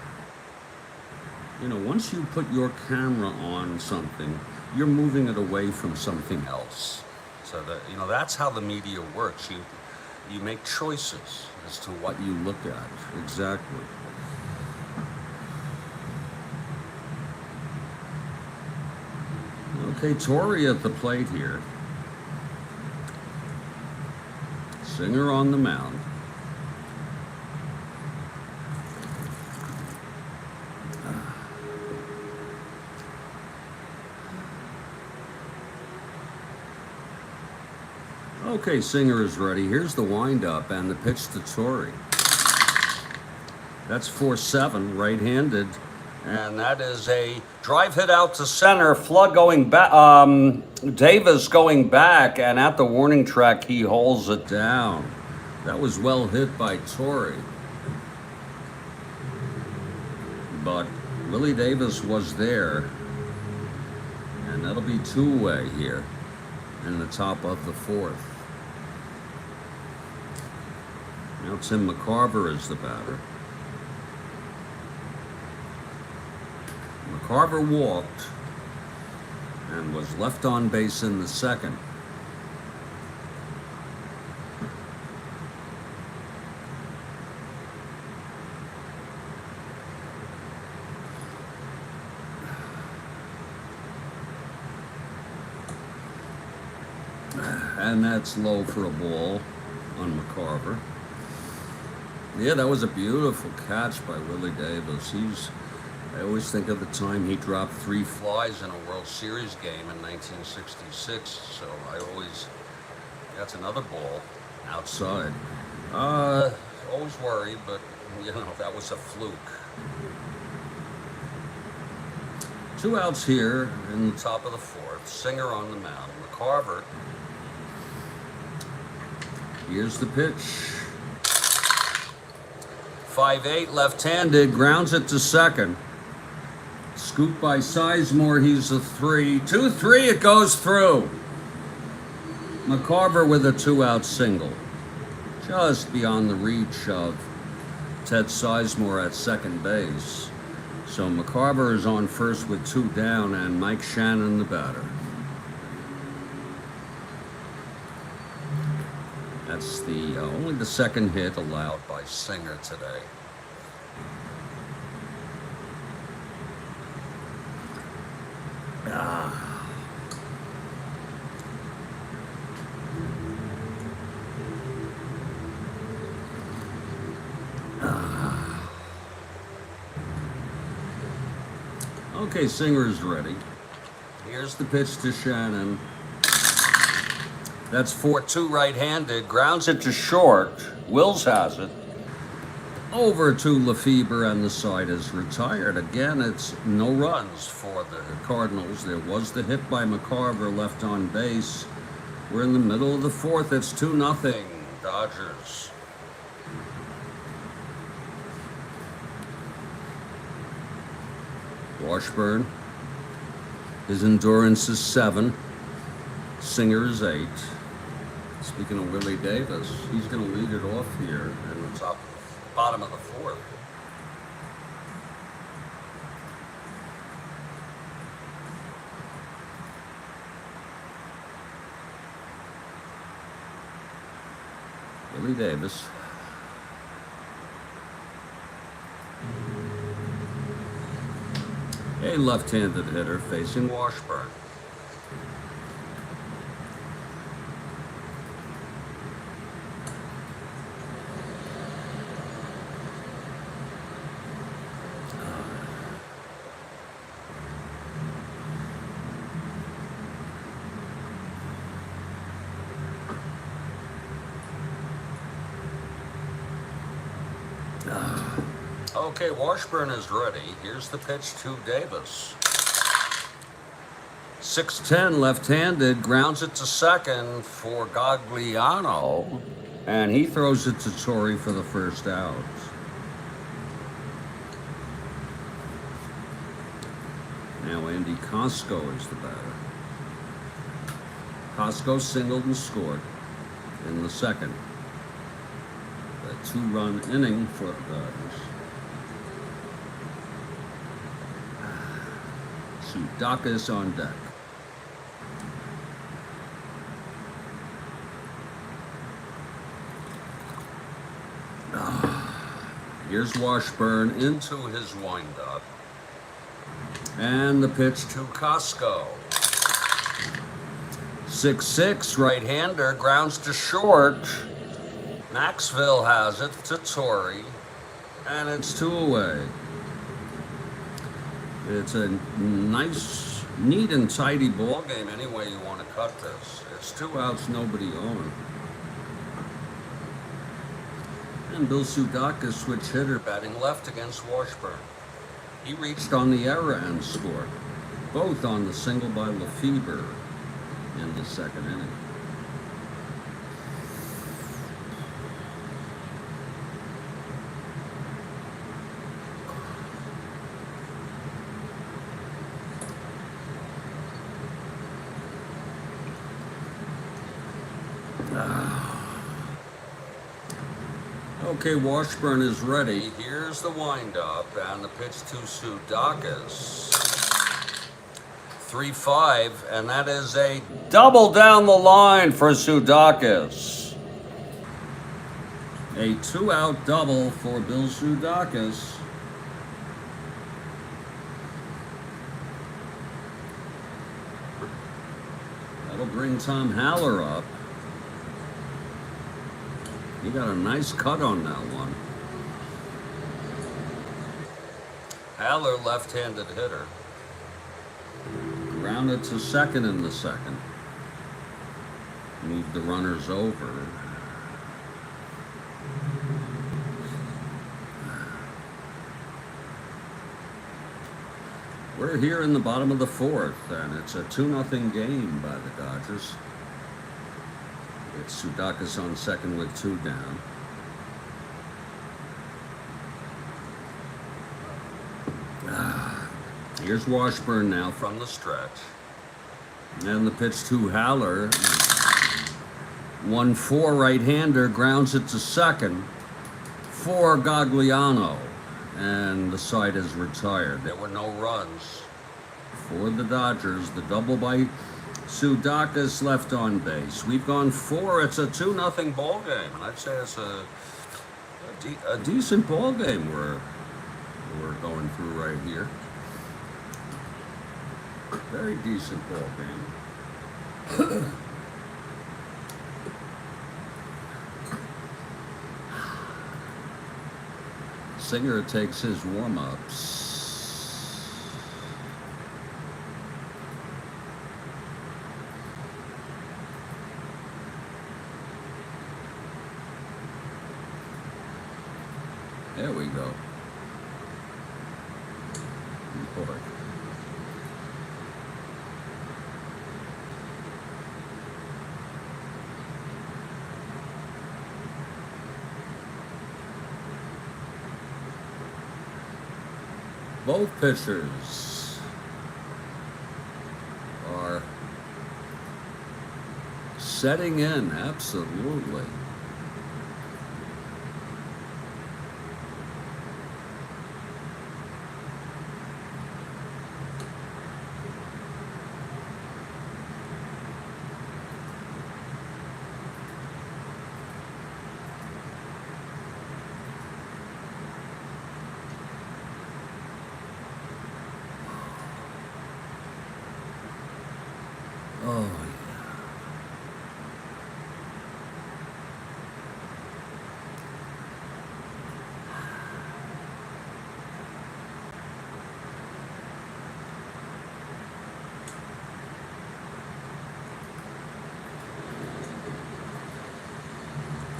You know, once you put your camera on something, you're moving it away from something else. So that, you know, that's how the media works. You make choices as to what you look at. Exactly. Okay, Torrey at the plate here. Singer on the mound. Okay, Singer is ready. Here's the windup and the pitch to Torrey. That's 4-7, right-handed. And that is a drive hit out to center. Flood going back. Davis going back, and at the warning track, he holds it down. That was well hit by Torrey. But Willie Davis was there. And that'll be two-way here in the top of the fourth. Now Tim McCarver is the batter. McCarver walked and was left on base in the second. And that's low for a ball on McCarver. Yeah, that was a beautiful catch by Willie Davis. I always think of the time he dropped 3 flies in a World Series game in 1966. So that's another ball outside. Always worry, but that was a fluke. 2 outs here in the top of the 4th. Singer on the mound. McCarver. Here's the pitch. 5-8, left-handed, grounds it to second. Scooped by Sizemore, he's a 3. 2-3, it goes through. McCarver with a 2-out single. Just beyond the reach of Ted Sizemore at second base. So McCarver is on first with 2 down, and Mike Shannon the batter. That's the only the second hit allowed by Singer today. Okay, Singer's ready. Here's the pitch to Shannon. That's 4-2 right-handed. Grounds it to short. Wills has it. Over to Lefebvre, and the side is retired. Again, it's no runs for the Cardinals. There was the hit by McCarver left on base. We're in the middle of the 4th. It's 2-0 Dodgers. Washburn. His endurance is 7. Singer is 8. Speaking of Willie Davis, he's going to lead it off here in the bottom of the 4th. Willie Davis. A left-handed hitter facing Washburn. Okay, Washburn is ready. Here's the pitch to Davis. 6-10 left-handed, grounds it to second for Gagliano, and he throws it to Torrey for the first out. Now Andy Costco is the batter. Costco singled and scored in the second. A 2-run inning for the Dodgers. Sudakis on deck. Here's Washburn into his windup. And the pitch to Costco. 6-6, right-hander, grounds to short. Maxville has it to Torrey. And it's 2 away. It's a nice, neat and tidy ball game any way you want to cut this. It's 2 outs, nobody on. And Bill Sudakis, switch hitter, batting left against Washburn. He reached on the error and scored, both on the single by Lefebvre in the second inning. Okay, Washburn is ready. Here's the windup and the pitch to Sudakis. 3-5, and that is a double down the line for Sudakis. A 2-out double for Bill Sudakis. That'll bring Tom Haller up. He got a nice cut on that one. Haller, left-handed hitter. Grounded to second in the second. Moved the runners over. We're here in the bottom of the fourth, and it's a 2-0 game by the Dodgers. It's Sudakis on second with 2 down. Here's Washburn now from the stretch. And the pitch to Haller. 1-4 right-hander, grounds it to second for Gagliano. And the side is retired. There were no runs for the Dodgers. The double by Sudakis left on base. We've gone 4. It's a 2-0 ball game, and I'd say it's a decent ball game we're going through right here. Very decent ball game. Singer takes his warm-ups. There we go. Boy. Both pitchers are setting in, absolutely. Oh, yeah.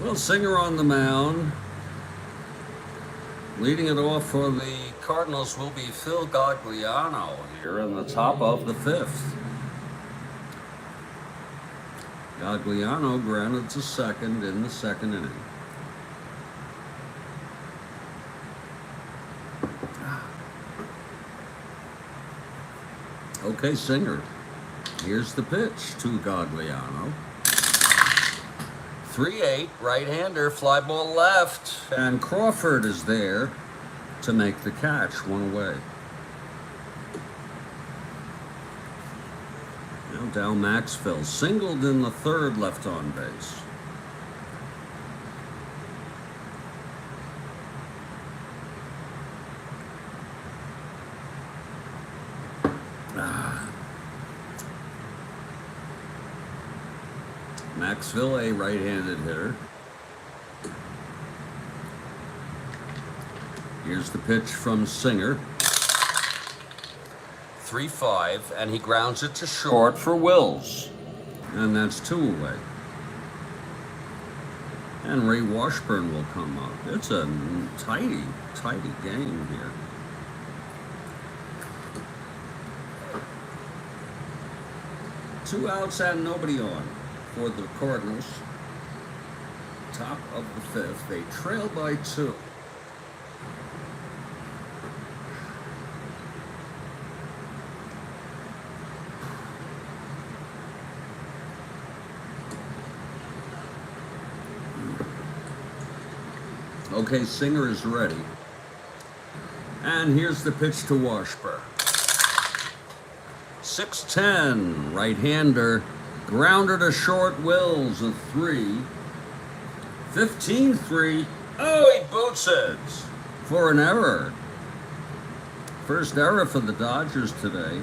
Well, Singer on the mound. Leading it off for the Cardinals will be Phil Gagliano here in the top of the 5th. Gagliano grounded to second in the second inning. Okay, Singer. Here's the pitch to Gagliano. 3-8, right-hander, fly ball left. And Crawford is there to make the catch, 1 away. Now Dal Maxfield singled in the 3rd, left on base. Maxfield, a right-handed hitter. Here's the pitch from Singer. 3-5, and he grounds it to short for Wills. And that's 2 away. And Ray Washburn will come up. It's a tidy game here. Two outs and nobody on for the Cardinals. Top of the 5th. They trail by 2. Okay, Singer is ready. And here's the pitch to Washburn. 6-10, right-hander, grounder to short, Wills, a 3. 15-3, oh, he boots it for an error. First error for the Dodgers today.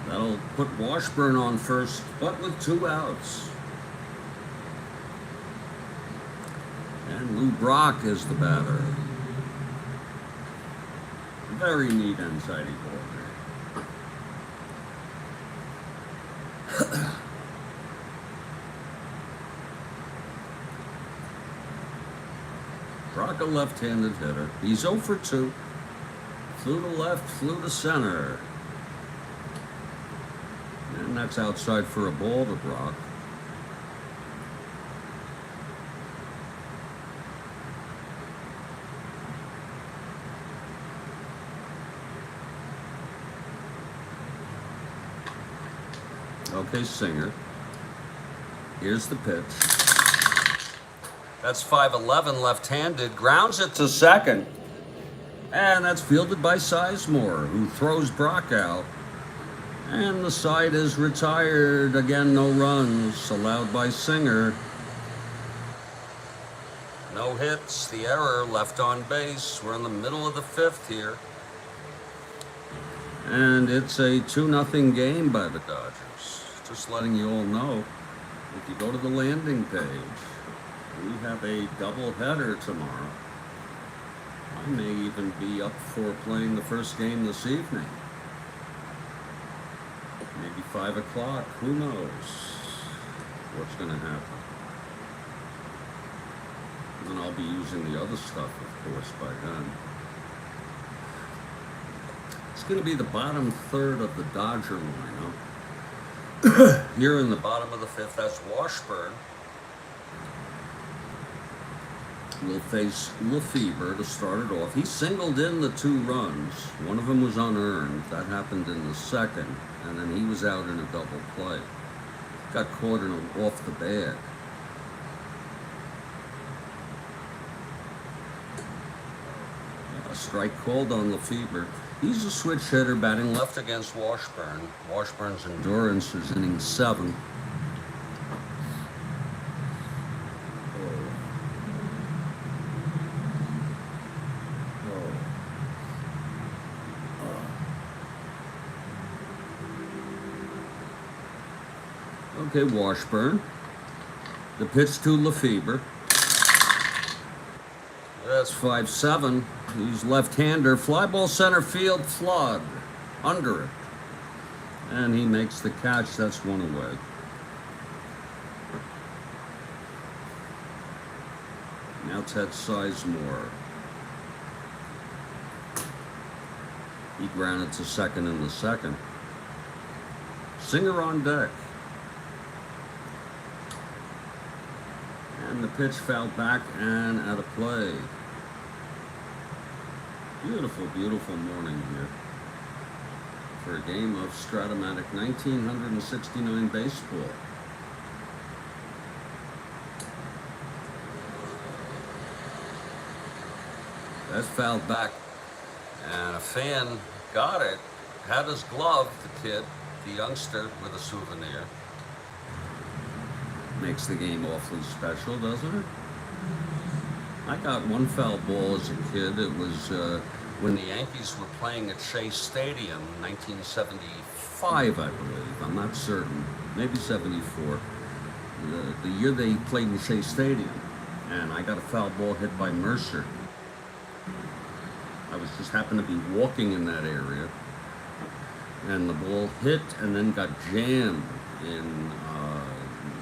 That'll put Washburn on first, but with 2 outs. And Lou Brock is the batter. Very neat inside ball there. Brock, a left-handed hitter. He's 0 for 2. Flew to left, flew to center. And that's outside for a ball to Brock. Okay, Singer. Here's the pitch. That's 5'11", left-handed. Grounds it to second. And that's fielded by Sizemore, who throws Brock out. And the side is retired. Again, no runs allowed by Singer. No hits. The error, left on base. We're in the middle of the 5th here. And it's a 2-0 game by the Dodgers. Just letting you all know, if you go to the landing page, we have a doubleheader tomorrow. I may even be up for playing the first game this evening. Maybe 5 o'clock, who knows what's going to happen. And I'll be using the other stuff, of course, by then. It's going to be the bottom third of the Dodger lineup. Here in the bottom of the 5th, that's Washburn. We'll face Lefebvre to start it off. He singled in the 2 runs. One of them was unearned. That happened in the 2nd. And then he was out in a double play. Got caught in off the bag. A strike called on Lefebvre. He's a switch hitter batting left against Washburn. Washburn's endurance is inning 7. Okay, Washburn. The pitch to Lefebvre. That's 5-7. He's left-hander. Fly ball center field, Flood. Under it. And he makes the catch. That's 1 away. Now Ted Sizemore. He grounded to second in the 2nd. Singer on deck. And the pitch fouled back and out of play. Beautiful, beautiful morning here for a game of Strat-O-Matic 1969 baseball. That's fouled back, and a fan got it, had his glove, the kid, the youngster, with a souvenir. Makes the game awfully special, doesn't it? I got one foul ball as a kid. It was when the Yankees were playing at Shea Stadium in 1975, I believe. I'm not certain. Maybe 74. The year they played in Shea Stadium. And I got a foul ball hit by Mercer. I was just happened to be walking in that area. And the ball hit and then got jammed in,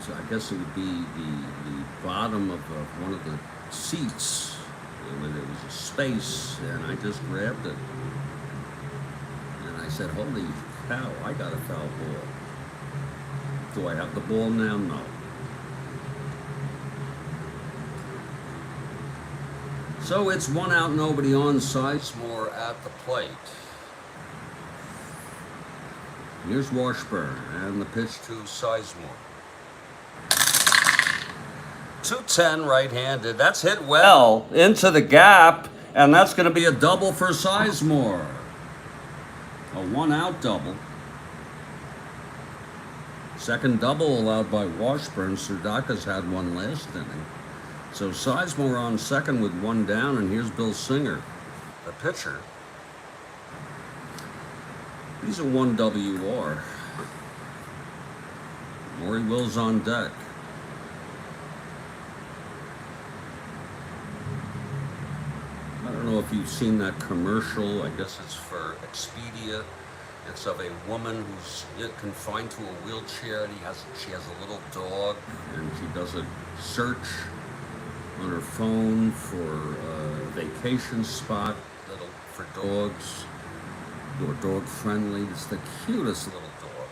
I guess it would be the bottom of one of the seats. There was a space, and I just grabbed it. And I said, holy cow, I got a foul ball. Do I have the ball now? No. So it's 1 out, nobody on. Sizemore at the plate. Here's Washburn, and the pitch to Sizemore. 210 right-handed. That's hit well into the gap, and that's going to be a double for Sizemore. A 1-out double. Second double allowed by Washburn. Sudaka's had one last inning. So Sizemore on second with 1 down, and here's Bill Singer, the pitcher. He's a 1 WR. Maury Wills on deck. I don't know if you've seen that commercial. I guess it's for Expedia. It's of a woman who's confined to a wheelchair, and she has a little dog, and she does a search on her phone for a vacation spot for dogs, or dog friendly. It's the cutest little dog,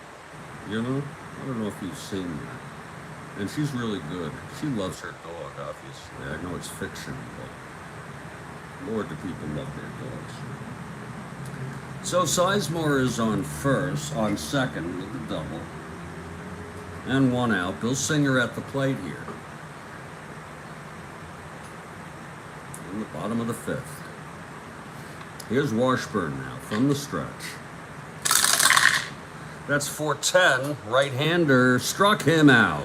you know? I don't know if you've seen that. And she's really good. She loves her dog, obviously. I know it's fiction, but Lord, do people love their dogs. So Sizemore is on second with the double. And one out. Bill Singer at the plate here. In the bottom of the fifth. Here's Washburn now from the stretch. That's 410. Right-hander struck him out.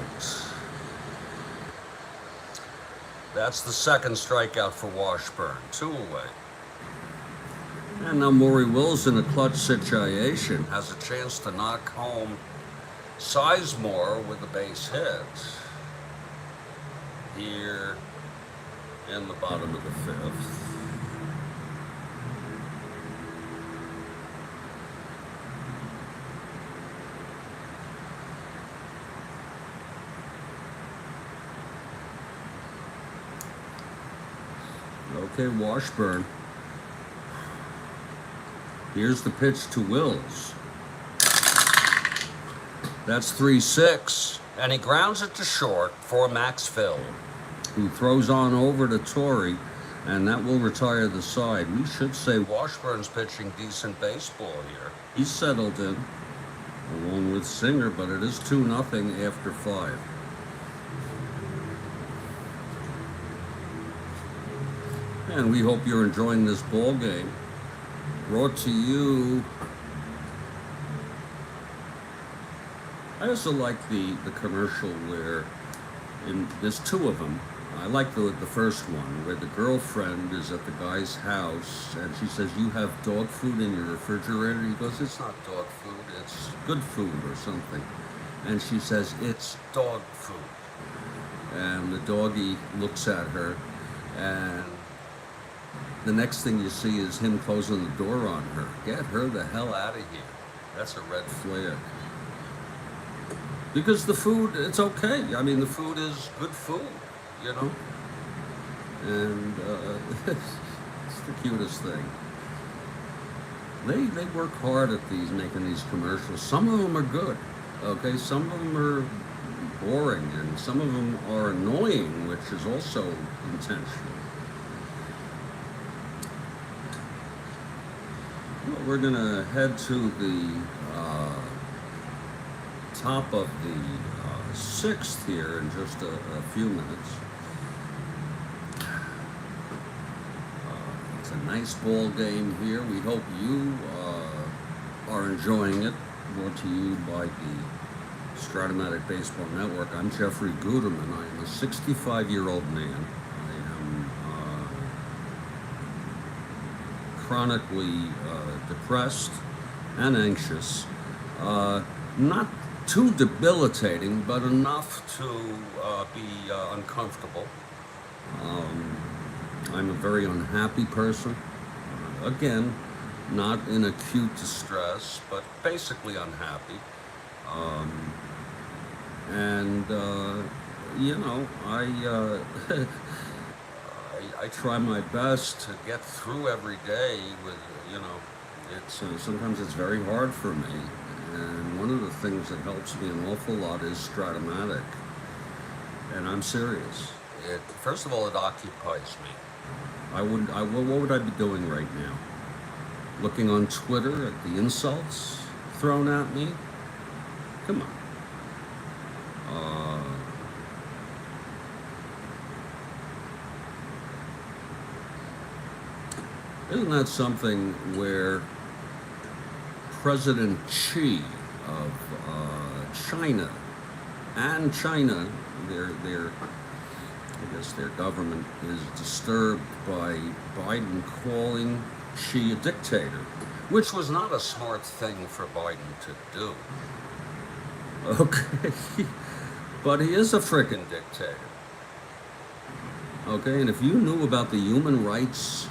That's the second strikeout for Washburn. 2 away. And now Maury Wills in a clutch situation has a chance to knock home Sizemore with a base hit here in the bottom of the fifth. Okay, Washburn. Here's the pitch to Wills. That's 3-6, and he grounds it to short for Max Phil, who throws on over to Torrey, and that will retire the side. We should say Washburn's pitching decent baseball here. He's settled in, along with Singer, but it is 2-0 after 5. And we hope you're enjoying this ball game. Brought to you. I also like the commercial where, there's 2 of them. I like the first one where the girlfriend is at the guy's house and she says, "You have dog food in your refrigerator?" He goes, "It's not dog food, it's good food or something." And she says, "It's dog food." And the doggy looks at her, and the next thing you see is him closing the door on her. Get her the hell out of here. That's a red flag. Because the food, it's okay. I mean, the food is good food, you know? And it's the cutest thing. They work hard at making these commercials. Some of them are good, okay? Some of them are boring, and some of them are annoying, which is also intentional. We're going to head to the top of the 6th here in just a few minutes. It's a nice ball game here. We hope you are enjoying it. Brought to you by the Strat-O-Matic Baseball Network. I'm Jeffrey Guterman. I am a 65-year-old man. Chronically depressed and anxious, not too debilitating, but enough to be uncomfortable. I'm a very unhappy person. Again, not in acute distress, but basically unhappy. You know, I try my best to get through every day with, you know, sometimes it's very hard for me. And one of the things that helps me an awful lot is Strat-O-Matic. And I'm serious. First of all, it occupies me. What would I be doing right now? Looking on Twitter at the insults thrown at me? Come on. Isn't that something where President Xi of China, and China, I guess their government is disturbed by Biden calling Xi a dictator, which was not a smart thing for Biden to do. Okay, but he is a frickin' dictator. Okay, and if you knew about the human rights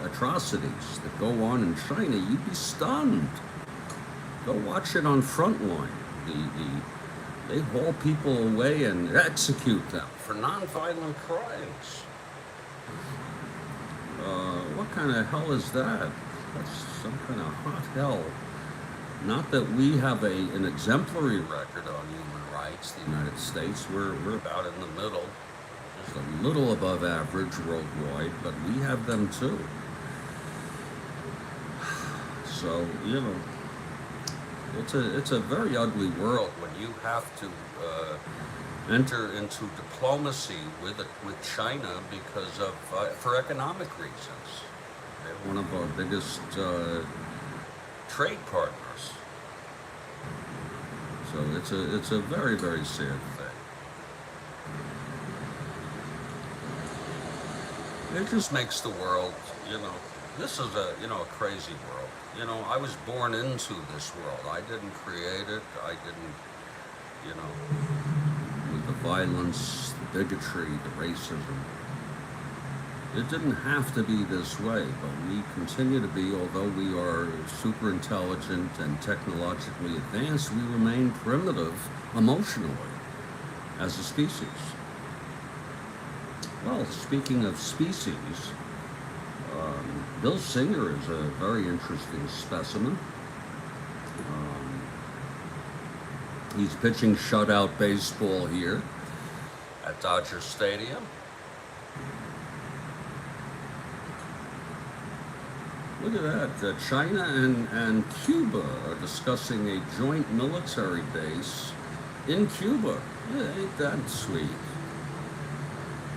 atrocities that go on in China, you'd be stunned. Go watch it on Frontline. They haul people away and execute them for nonviolent crimes. What kind of hell is that? That's some kind of hot hell. Not that we have an exemplary record on human rights, the United States. We're about in the middle, just a little above average worldwide, but we have them too. So, it's a very ugly world when you have to enter into diplomacy with China because of for economic reasons. They're one of our biggest trade partners. So it's a very, very sad thing. It just makes the world, this is a crazy world. I was born into this world. I didn't create it. I didn't, with the violence, the bigotry, the racism. It didn't have to be this way, but we continue to be, although we are super intelligent and technologically advanced, we remain primitive emotionally as a species. Well, speaking of species, Bill Singer is a very interesting specimen. He's pitching shutout baseball here at Dodger Stadium. Look at that. China and Cuba are discussing a joint military base in Cuba. Yeah, ain't that sweet?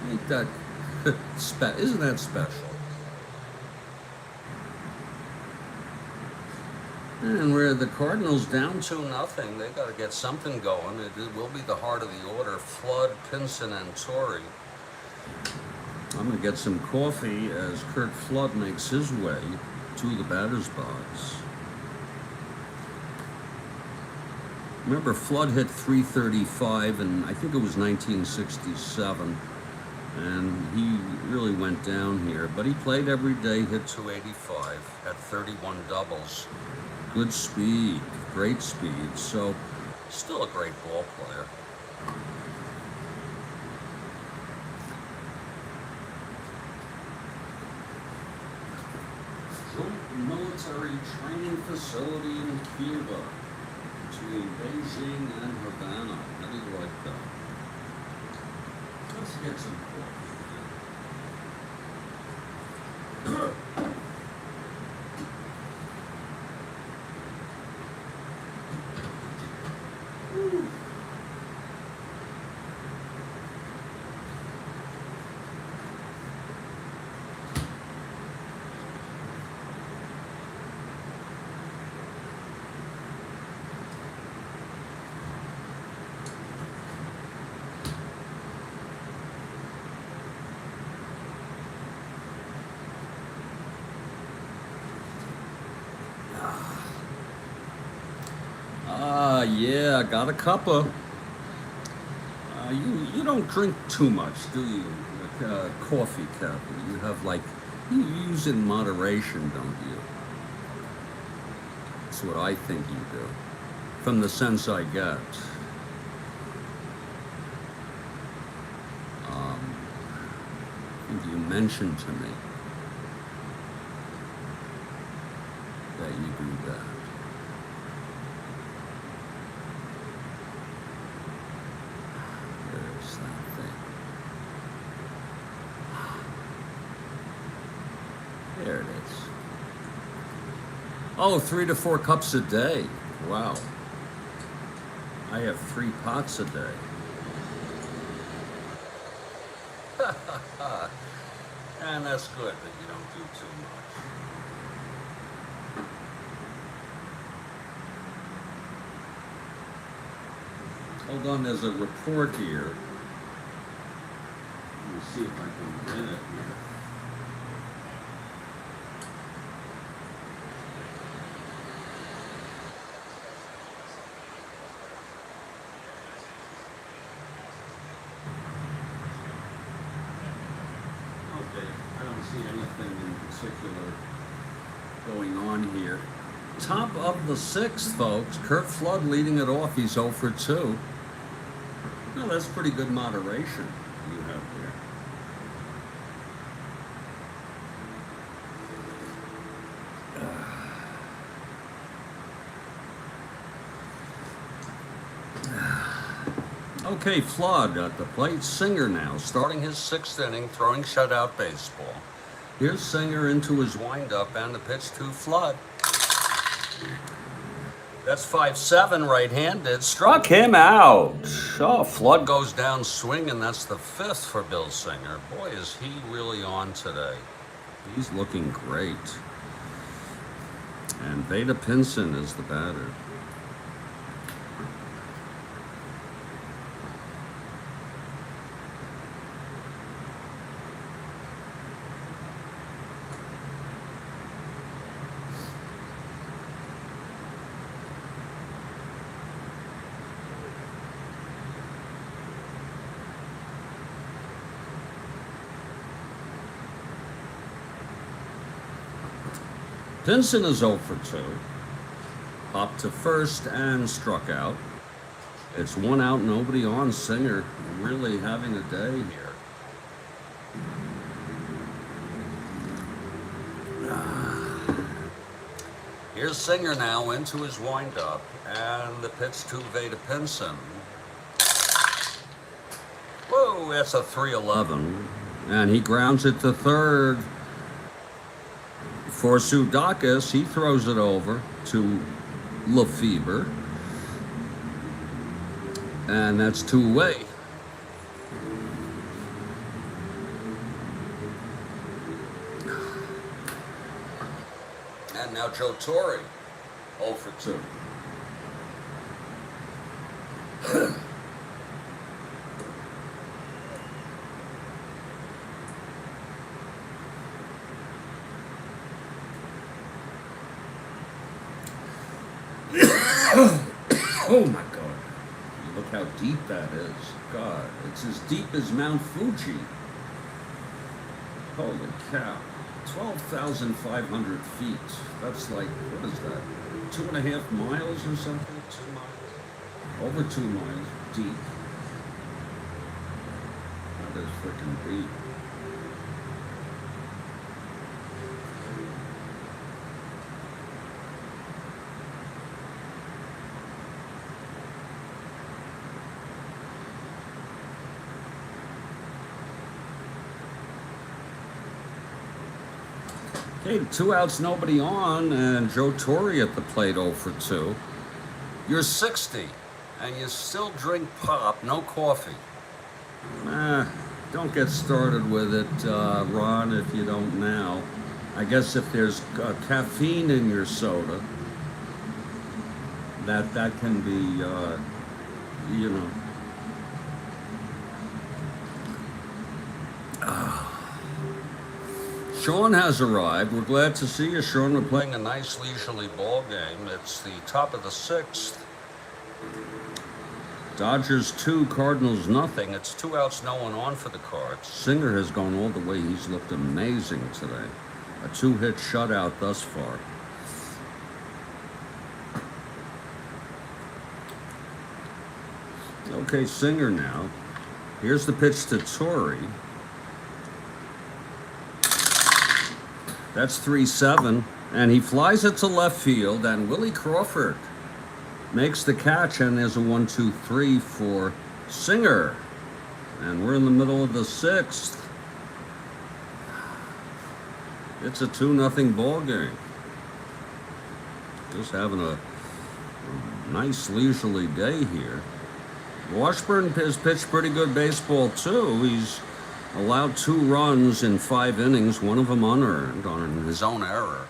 Ain't that isn't that special? And where the Cardinals down 2-0, they got to get something going. It will be the heart of the order. Flood, Pinson, and Torrey. I'm going to get some coffee as Kurt Flood makes his way to the batter's box. Remember, Flood hit .335, and I think it was 1967, and he really went down here. But he played every day, hit .285, had 31 doubles. Good speed, great speed, so still a great ball player. Joint military training facility in Cuba between Beijing and Havana. How do you like that? Let's get some coffee. Yeah, I got a cuppa. You don't drink too much, do you? Coffee, Kathy. You have you use it in moderation, don't you? That's what I think you do, from the sense I get. I think you mentioned to me that you do that. There it is. Oh, 3 to 4 cups a day. Wow. I have 3 pots a day. And that's good that you don't do too much. Hold on, there's a report here. Let me see if I can get it here. see anything in particular going on here. Top of the sixth, folks. Kurt Flood leading it off. He's 0 for 2. No, that's pretty good moderation you have there. Okay, Flood at the plate. Singer now, starting his 6th inning, throwing shutout baseball. Here's Singer into his windup and the pitch to Flood. That's 5-7 right-handed. Struck him out. Oh, Flood goes down swinging. That's the 5th for Bill Singer. Boy, is he really on today. He's looking great. And Veda Pinson is the batter. Pinson is 0 for 2. Hopped to first and struck out. It's 1 out, nobody on. Singer really having a day here. Here's Singer now into his windup and the pitch to Veda Pinson. Whoa, that's a 3-11. And he grounds it to third. For Sudakis, he throws it over to Lefebvre. And that's 2-way. And now Joe Torre, 0 for 2. Oh my God. Look how deep that is. God, it's as deep as Mount Fuji. Holy cow. 12,500 feet. That's like, what is that? 2.5 miles or something? 2 miles? Over 2 miles deep. That is freaking deep. Okay, 2 outs, nobody on, and Joe Torre at the plate 0 for 2. You're 60, and you still drink pop, no coffee. Don't get started with it, Ron, if you don't now. I guess if there's caffeine in your soda, that can be, you know. Sean has arrived. We're glad to see you, Sean. We're playing a nice leisurely ball game. It's the top of the 6th. Dodgers 2, Cardinals nothing. It's 2 outs, no one on for the Cards. Singer has gone all the way. He's looked amazing today. A 2-hit shutout thus far. Okay, Singer now. Here's the pitch to Torre. That's 3-7, and he flies it to left field, and Willie Crawford makes the catch, and there's a 1-2-3 for Singer. And we're in the middle of the 6th. It's a 2-0 ball game. Just having a nice leisurely day here. Washburn has pitched pretty good baseball, too. He's allowed 2 runs in 5 innings, one of them unearned on his own error.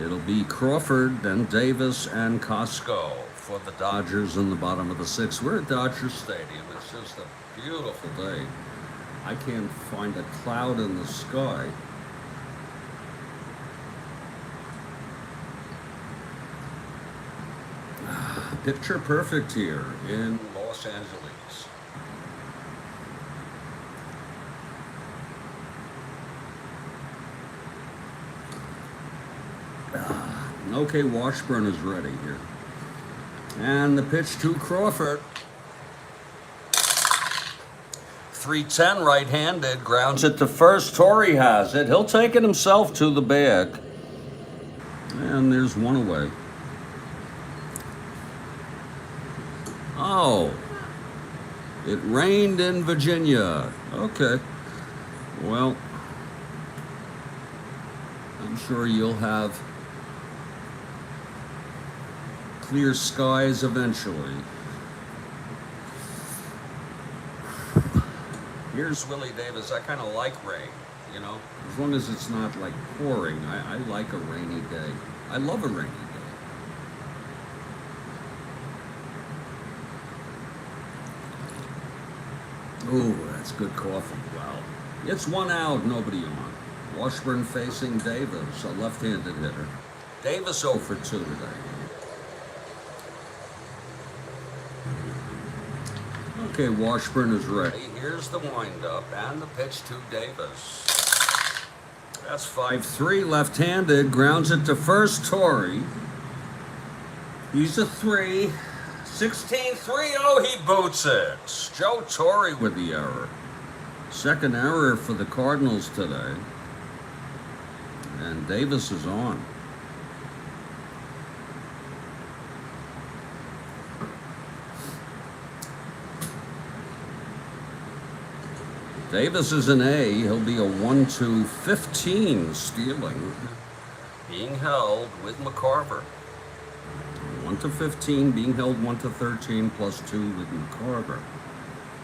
It'll be Crawford, then Davis, and Costco for the Dodgers in the bottom of the 6th. We're at Dodger Stadium. It's just a beautiful day. I can't find a cloud in the sky. Picture perfect here in Los Angeles. Okay, Washburn is ready here. And the pitch to Crawford. 310 right-handed, grounds it to first. Torrey has it. He'll take it himself to the bag. And there's one away. Oh, it rained in Virginia. Okay. Well, I'm sure you'll have clear skies eventually. Here's Willie Davis. I kind of like rain, you know, as long as it's not like pouring. I like a rainy day. I love a rainy day. Ooh, that's good coffee. Wow. It's 1 out, nobody on. Washburn facing Davis, a left-handed hitter. Davis 0 for 2 today. Okay, Washburn is ready. Here's the windup and the pitch to Davis. That's 5-3, left-handed, grounds it to first. Torrey. He's a 3. 16-3, oh, he boots it. Joe Torrey with the error. Second error for the Cardinals today. And Davis is on. Davis is an A. He'll be a 1-15 stealing. Being held with McCarver. 1-15, being held 1-13, +2 with McCarver.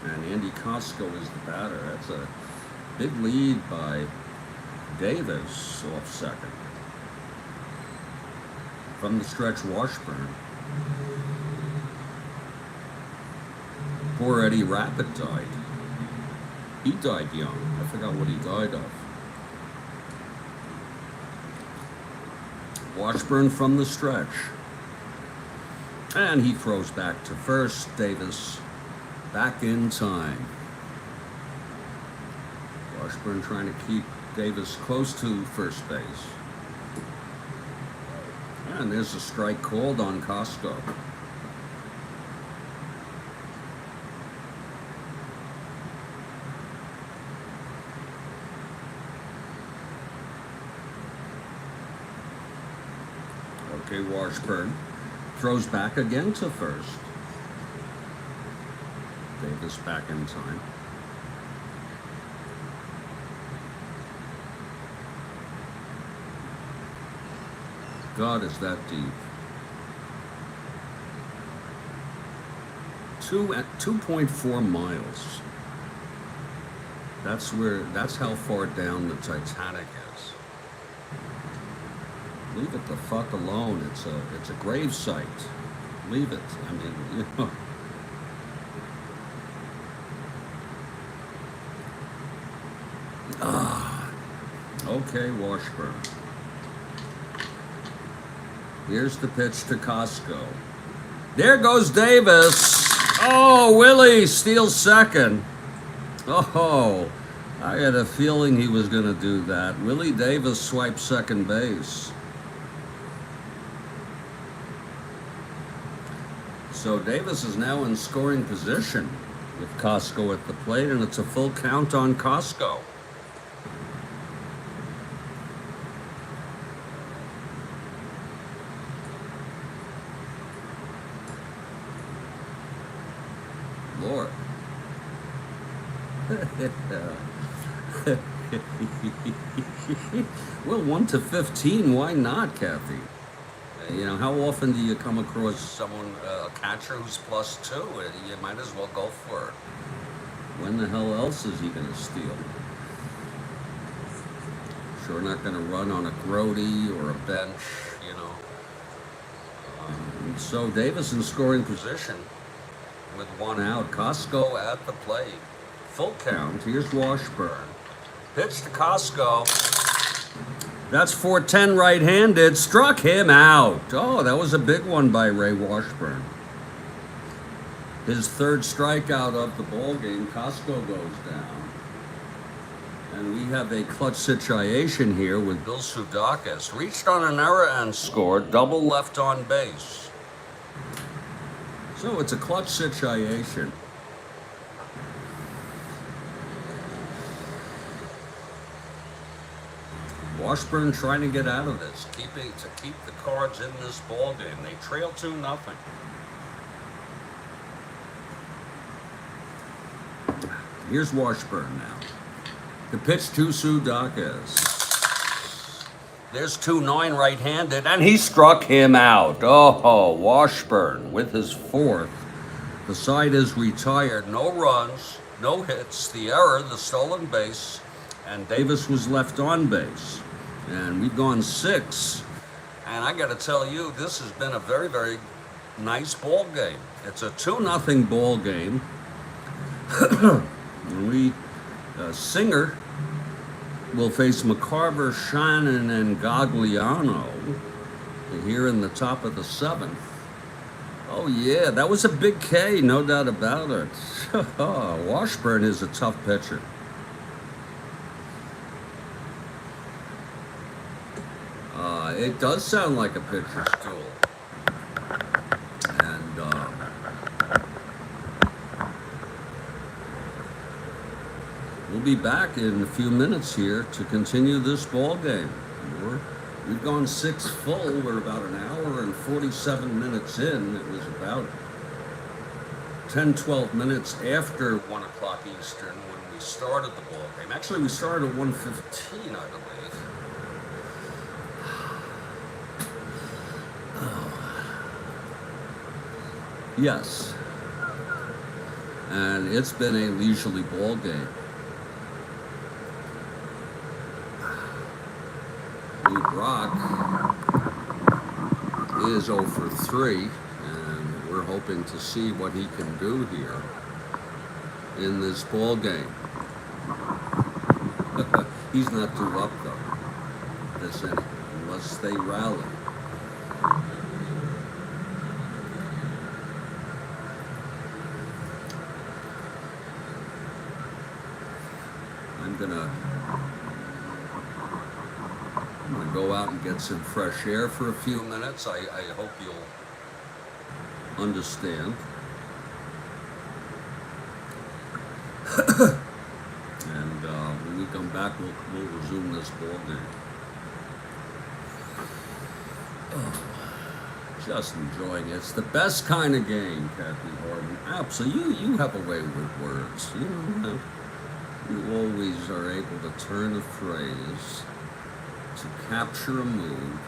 And Andy Costco is the batter. That's a big lead by Davis off second. From the stretch, Washburn. Poor Eddie Rapid died. He died young. I forgot what he died of. Washburn from the stretch. And he throws back to first. Davis back in time. Washburn trying to keep Davis close to first base. And there's a strike called on Costco. Okay, Washburn throws back again to first. Davis back in time. God, is that deep. 2.4 miles. That's how far down the Titanic is. Leave it the fuck alone. It's a grave site. Leave it. I mean, you know. Okay, Washburn. Here's the pitch to Costco. There goes Davis. Oh, Willie steals second. Oh, I had a feeling he was going to do that. Willie Davis swipes second base. So Davis is now in scoring position with Costco at the plate, and it's a full count on Costco. Lord. Well, 1-15, why not, Kathy? You know, how often do you come across someone, a catcher who's +2? You might as well go for it. When the hell else is he going to steal? Sure not going to run on a Grody or a bench, you know. So Davis in scoring position with 1 out. Costco at the plate. Full count. Here's Washburn. Pitch to Costco. That's 4-10 right-handed. Struck him out. Oh, that was a big one by Ray Washburn. His third strikeout of the ball game. Costco goes down. And we have a clutch situation here with Bill Sudakis. Reached on an error and scored, double left on base. So it's a clutch situation. Washburn trying to get out of this, keep the Cards in this ball game. They trail 2-0. Here's Washburn now. The pitch to Sudakis. There's 2-9 right-handed, and he struck him out. Oh, Washburn with his fourth. The side is retired. No runs, no hits. The error, the stolen base, and Davis was left on base. And we've gone 6. And I got to tell you, this has been a very, very nice ball game. It's a 2-0 ball game. Singer will face McCarver, Shannon, and Gagliano here in the top of the 7th. Oh yeah, that was a big K, no doubt about it. Washburn is a tough pitcher. It does sound like a pitcher's duel. And we'll be back in a few minutes here to continue this ball game. We've gone 6 full. We're about an hour and 47 minutes in. It was about 10-12 minutes after 1 o'clock Eastern when we started the ball game. Actually, we started at 1:15, I believe. Yes. And it's been a leisurely ball game. Lou Brock is 0 for 3, and we're hoping to see what he can do here in this ball game. He's not too up though, this inning, unless they rally. I'm gonna go out and get some fresh air for a few minutes. I hope you'll understand. And when we come back, we'll resume this ball game. Oh, just enjoying it. It's the best kind of game, Kathy Harden. Absolutely. You have a way with words. You know, you always are able to turn a phrase to capture a mood.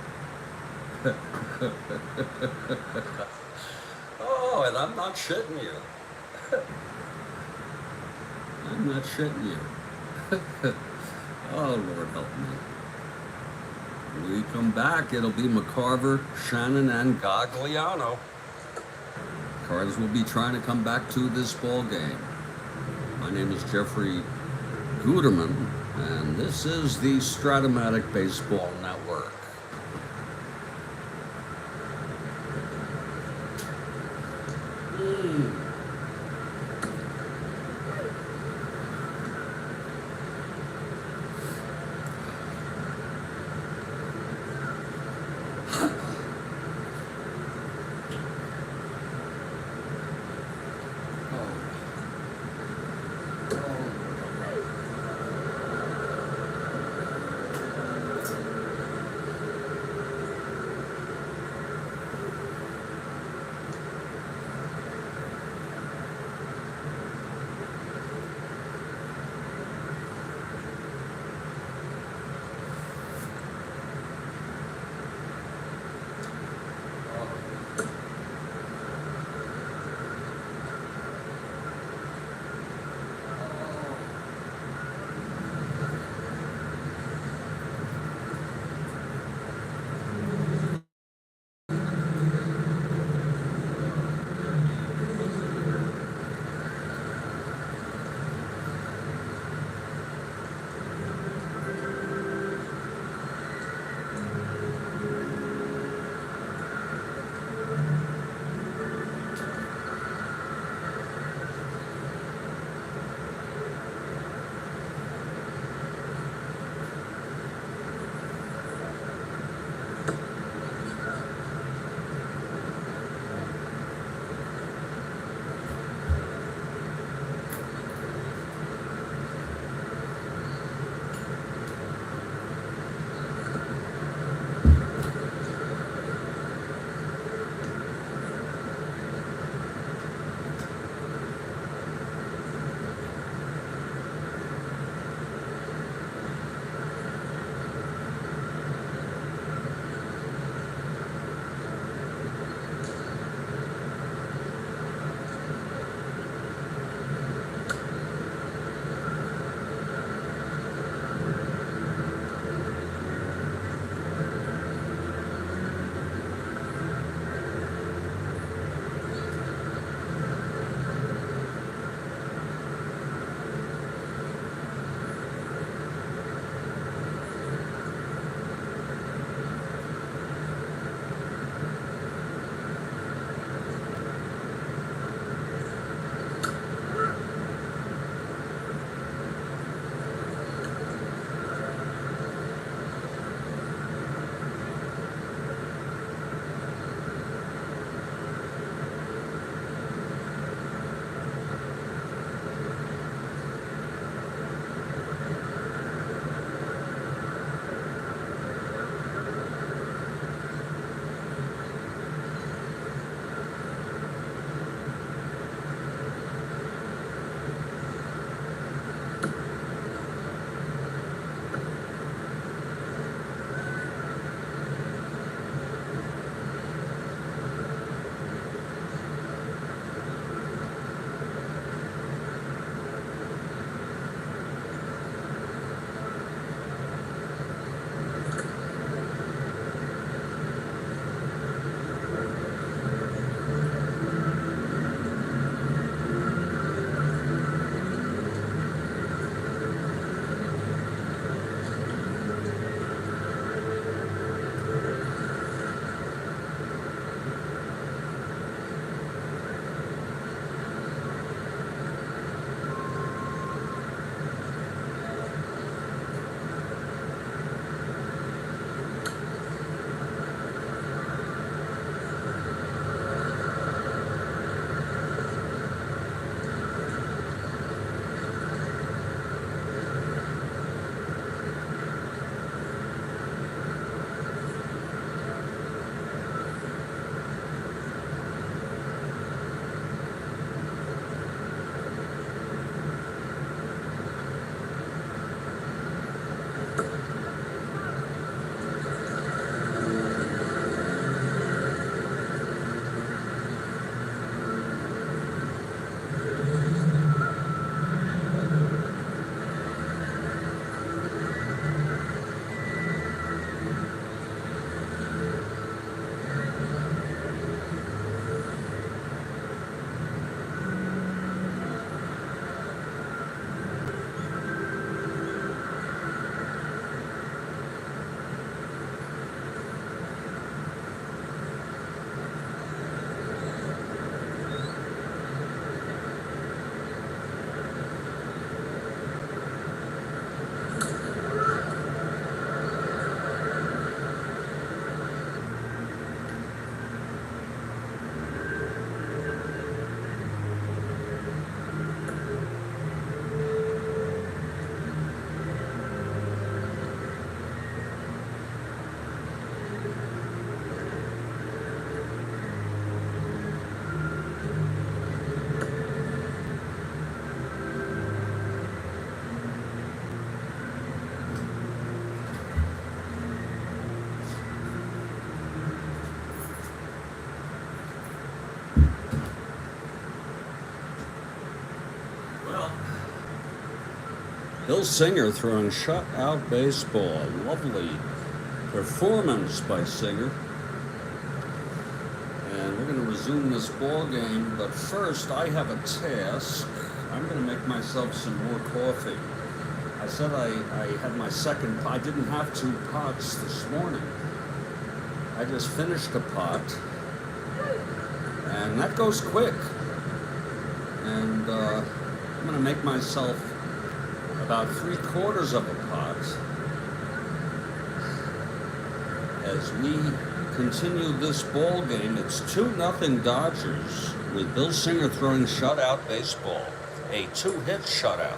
Oh, and I'm not shitting you. I'm not shitting you. Oh, Lord help me. When we come back, it'll be McCarver, Shannon, and Gagliano. Cards will be trying to come back to this ball game. My name is Jeffrey Guterman, and this is the Strat-O-Matic Baseball Network. Bill Singer throwing shutout baseball. Lovely performance by Singer. And we're going to resume this ball game, but first I have a task. I'm going to make myself some more coffee. I said I had my second pot. I didn't have 2 pots this morning. I just finished a pot, and that goes quick. And I'm going to make myself about 3/4 of a pot as we continue this ball game. It's 2-0 Dodgers with Bill Singer throwing shutout baseball, a 2-hit shutout.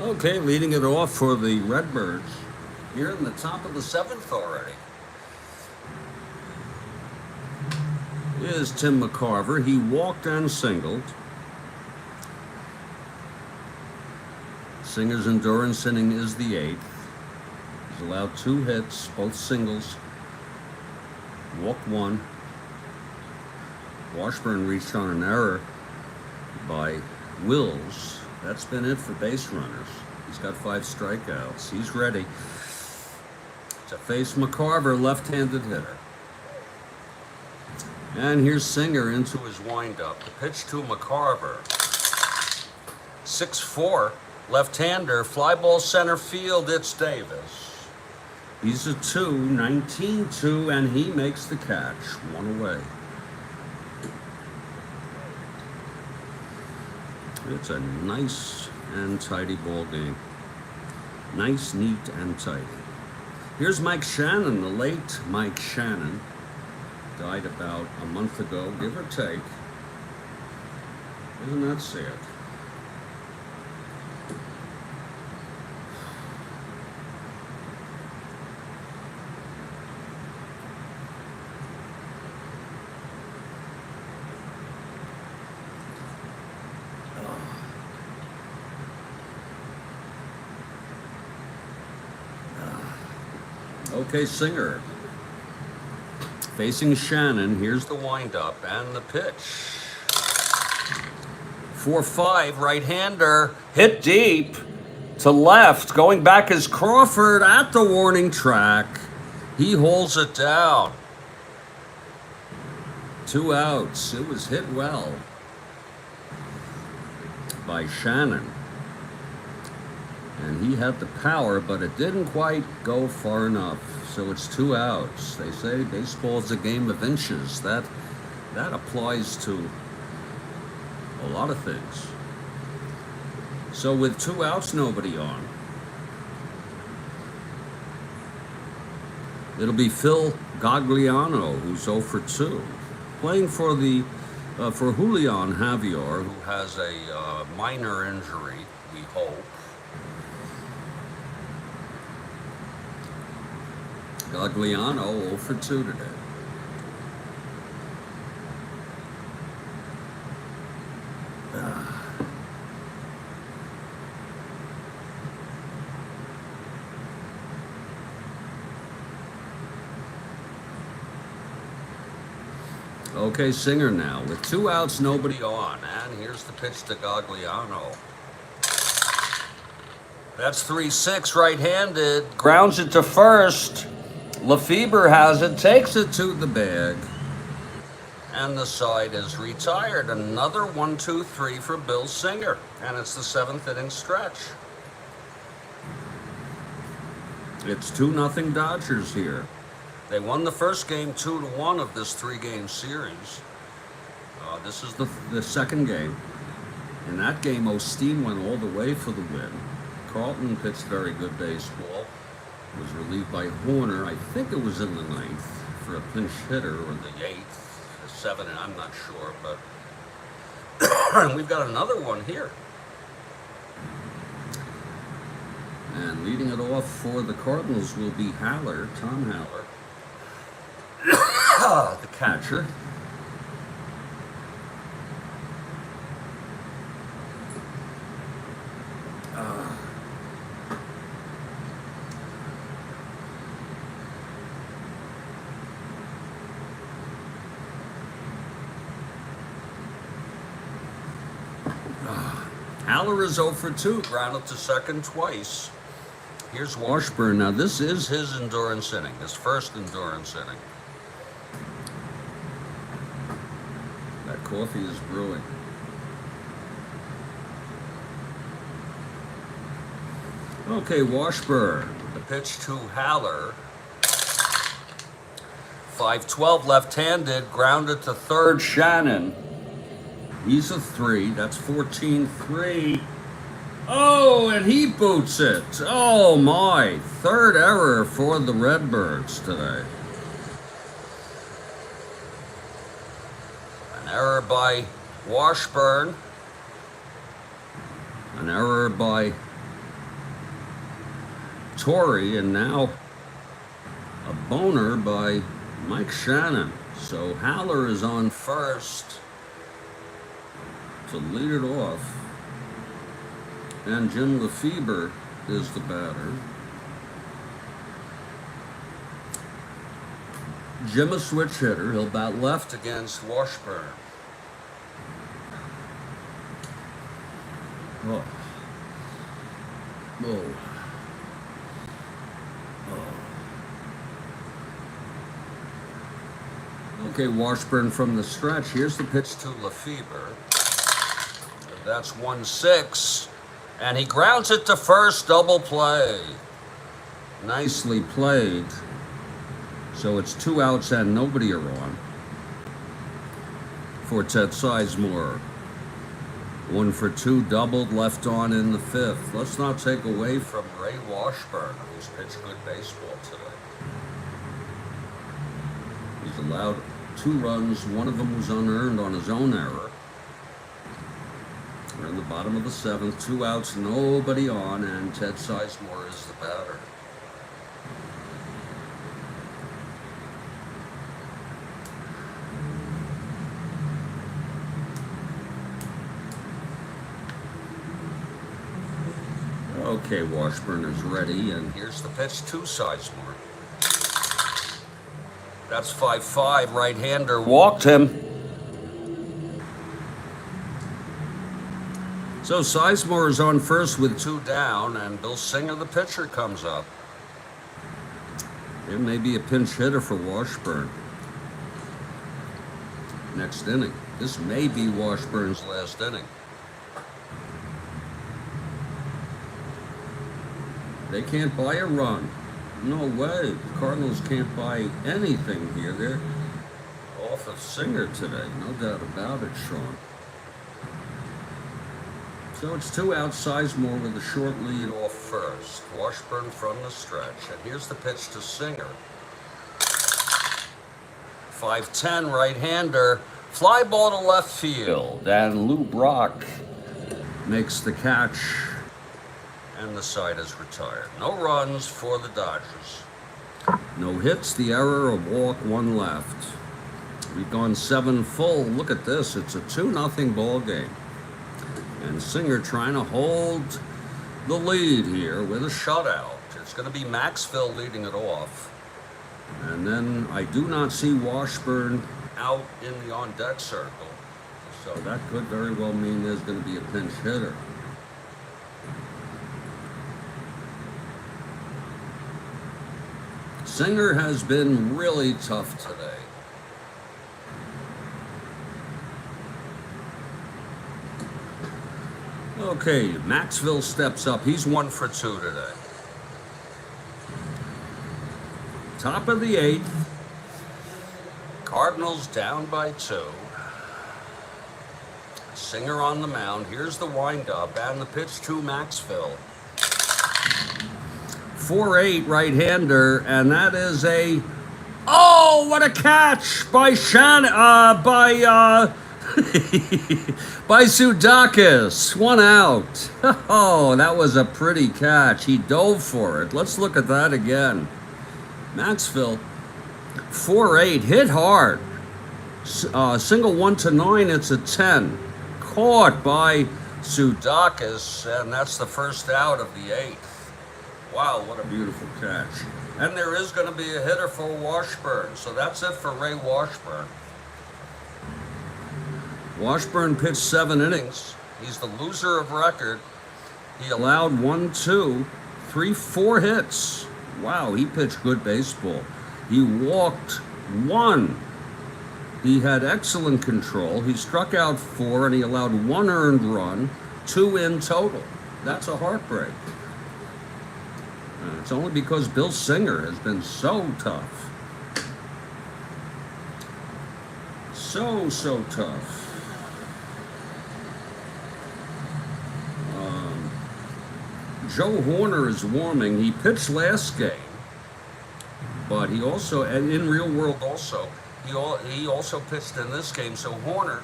Okay, leading it off for the Redbirds. Here in the top of the 7th already is Tim McCarver. He walked and singled. Singer's endurance inning is the 8th. He's allowed 2 hits, both singles. Walked 1. Washburn reached on an error by Wills. That's been it for base runners. He's got 5 strikeouts. He's ready to face McCarver, left-handed hitter. And here's Singer into his windup. The pitch to McCarver. 6'4", left-hander, fly ball center field. It's Davis. He's a 2, 19-2, and he makes the catch. 1 away. It's a nice and tidy ball game. Nice, neat, and tidy. Here's Mike Shannon, the late Mike Shannon. Died about a month ago, give or take. Isn't that sad? Okay, Singer facing Shannon. Here's the windup and the pitch. 4-5, right-hander, hit deep to left. Going back is Crawford at the warning track. He holds it down. 2 outs. It was hit well by Shannon. And he had the power, but it didn't quite go far enough. So it's 2 outs. They say baseball is a game of inches. That applies to a lot of things. So with 2 outs, nobody on, it'll be Phil Gagliano, who's 0 for 2, playing for for Julian Javier, who has a minor injury, we hope. Gagliano 0 for 2 today. Okay, Singer now with 2 outs, nobody on, and here's the pitch to Gagliano. That's 3-6, right-handed. Grounds it to first. Lefebvre has it, takes it to the bag, and the side is retired. Another 1-2-3 for Bill Singer, and it's the 7th inning stretch. It's 2-0 Dodgers here. They won the first game 2-1 of this 3-game series. This is the second game. In that game, Osteen went all the way for the win. Carlton pitched very good baseball. Was relieved by Horner. I think it was in the 9th for a pinch hitter, or the 8th, the 7th, I'm not sure. But we've got another one here. And leading it off for the Cardinals will be Haller, Tom Haller, the catcher. Haller is 0 for 2, grounded to second twice. Here's Washburn. Now this is his endurance inning, his first endurance inning. That coffee is brewing. Okay, Washburn. The pitch to Haller. 5-12 left-handed, grounded to third, Shannon. He's a 3. That's 14-3. Oh, and he boots it. Oh, my. Third error for the Redbirds today. An error by Washburn. An error by Torrey. And now a boner by Mike Shannon. So Haller is on first to lead it off, and Jim Lefebvre is the batter. Jim a switch hitter. He'll bat left against Washburn. Oh. Oh. Oh. Okay, Washburn from the stretch. Here's the pitch to Lefebvre. That's 1-6, and he grounds it to first, double play. Nicely played. So it's 2 outs and nobody are on for Ted Sizemore. 1 for 2, doubled, left on in the 5th. Let's not take away from Ray Washburn, who's pitched good baseball today. He's allowed 2 runs. One of them was unearned on his own error. We're in the bottom of the 7th, 2 outs, nobody on, and Ted Sizemore is the batter. Okay, Washburn is ready, and here's the pitch to Sizemore. That's 5-5, right-hander, walked him. So Sizemore is on first with 2 down, and Bill Singer, the pitcher, comes up. It may be a pinch hitter for Washburn next inning. This may be Washburn's last inning. They can't buy a run. No way. The Cardinals can't buy anything here. They're off of Singer today. No doubt about it, Sean. So it's 2 out. Sizemore with a short lead off first. Washburn from the stretch. And here's the pitch to Singer. 5'10", right-hander. Fly ball to left field. And Lou Brock makes the catch. And the side is retired. No runs for the Dodgers. No hits, the error, a walk, 1 left. We've gone 7 full. Look at this. It's a 2-0 ball game. And Singer trying to hold the lead here with a shutout. It's going to be Maxville leading it off. And then I do not see Washburn out in the on-deck circle. So that could very well mean there's going to be a pinch hitter. Singer has been really tough today. Okay, Maxville steps up. He's 1 for 2 today. Top of the 8th. Cardinals down by 2. Singer on the mound. Here's the windup and the pitch to Maxville. 4-8 right-hander, and that is a... Oh, what a catch by by Sudakis. 1 out. Oh, that was a pretty catch. He dove for it. Let's look at that again. Maxville, 4-8, hit hard. Single 1 to 9, it's a 10. Caught by Sudakis, and that's the first out of the 8th. Wow, what a beautiful catch. And there is going to be a hitter for Washburn, so that's it for Ray Washburn. Washburn pitched 7 innings. He's the loser of record. He allowed 1, 2, 3, 4 hits. Wow, he pitched good baseball. He walked 1. He had excellent control. He struck out 4, and he allowed 1 earned run, 2 in total. That's a heartbreak. It's only because Bill Singer has been so tough. So tough. Joe Horner is warming. He pitched last game, but he also, and in real world also, he also pitched in this game. So Horner,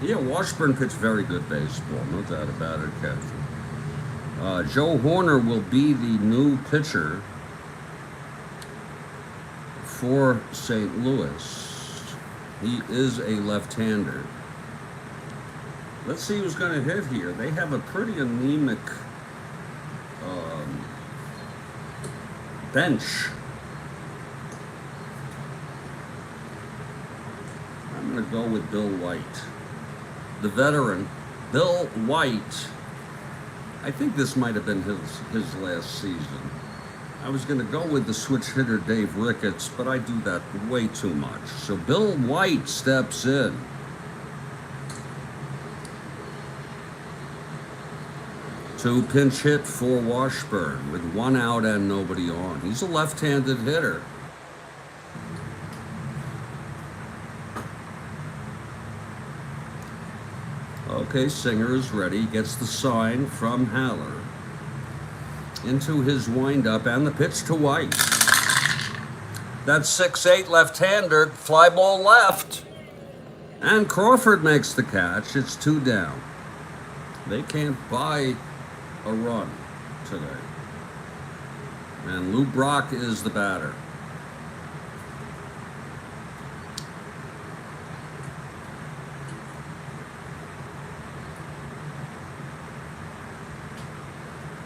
yeah, Washburn pitched very good baseball, no doubt about it, Captain. Joe Horner will be the new pitcher for St. Louis. He is a left-hander. Let's see who's going to hit here. They have a pretty anemic bench. I'm going to go with Bill White. The veteran, Bill White. I think this might have been his last season. I was going to go with the switch hitter Dave Ricketts, but I do that way too much. So Bill White steps in. Two pinch hit for Washburn with 1 out and nobody on. He's a left-handed hitter. Okay, Singer is ready. Gets the sign from Haller. Into his windup and the pitch to White. That's 6-8 left-hander. Fly ball left. And Crawford makes the catch. It's 2 down. They can't buy a run today. And Lou Brock is the batter.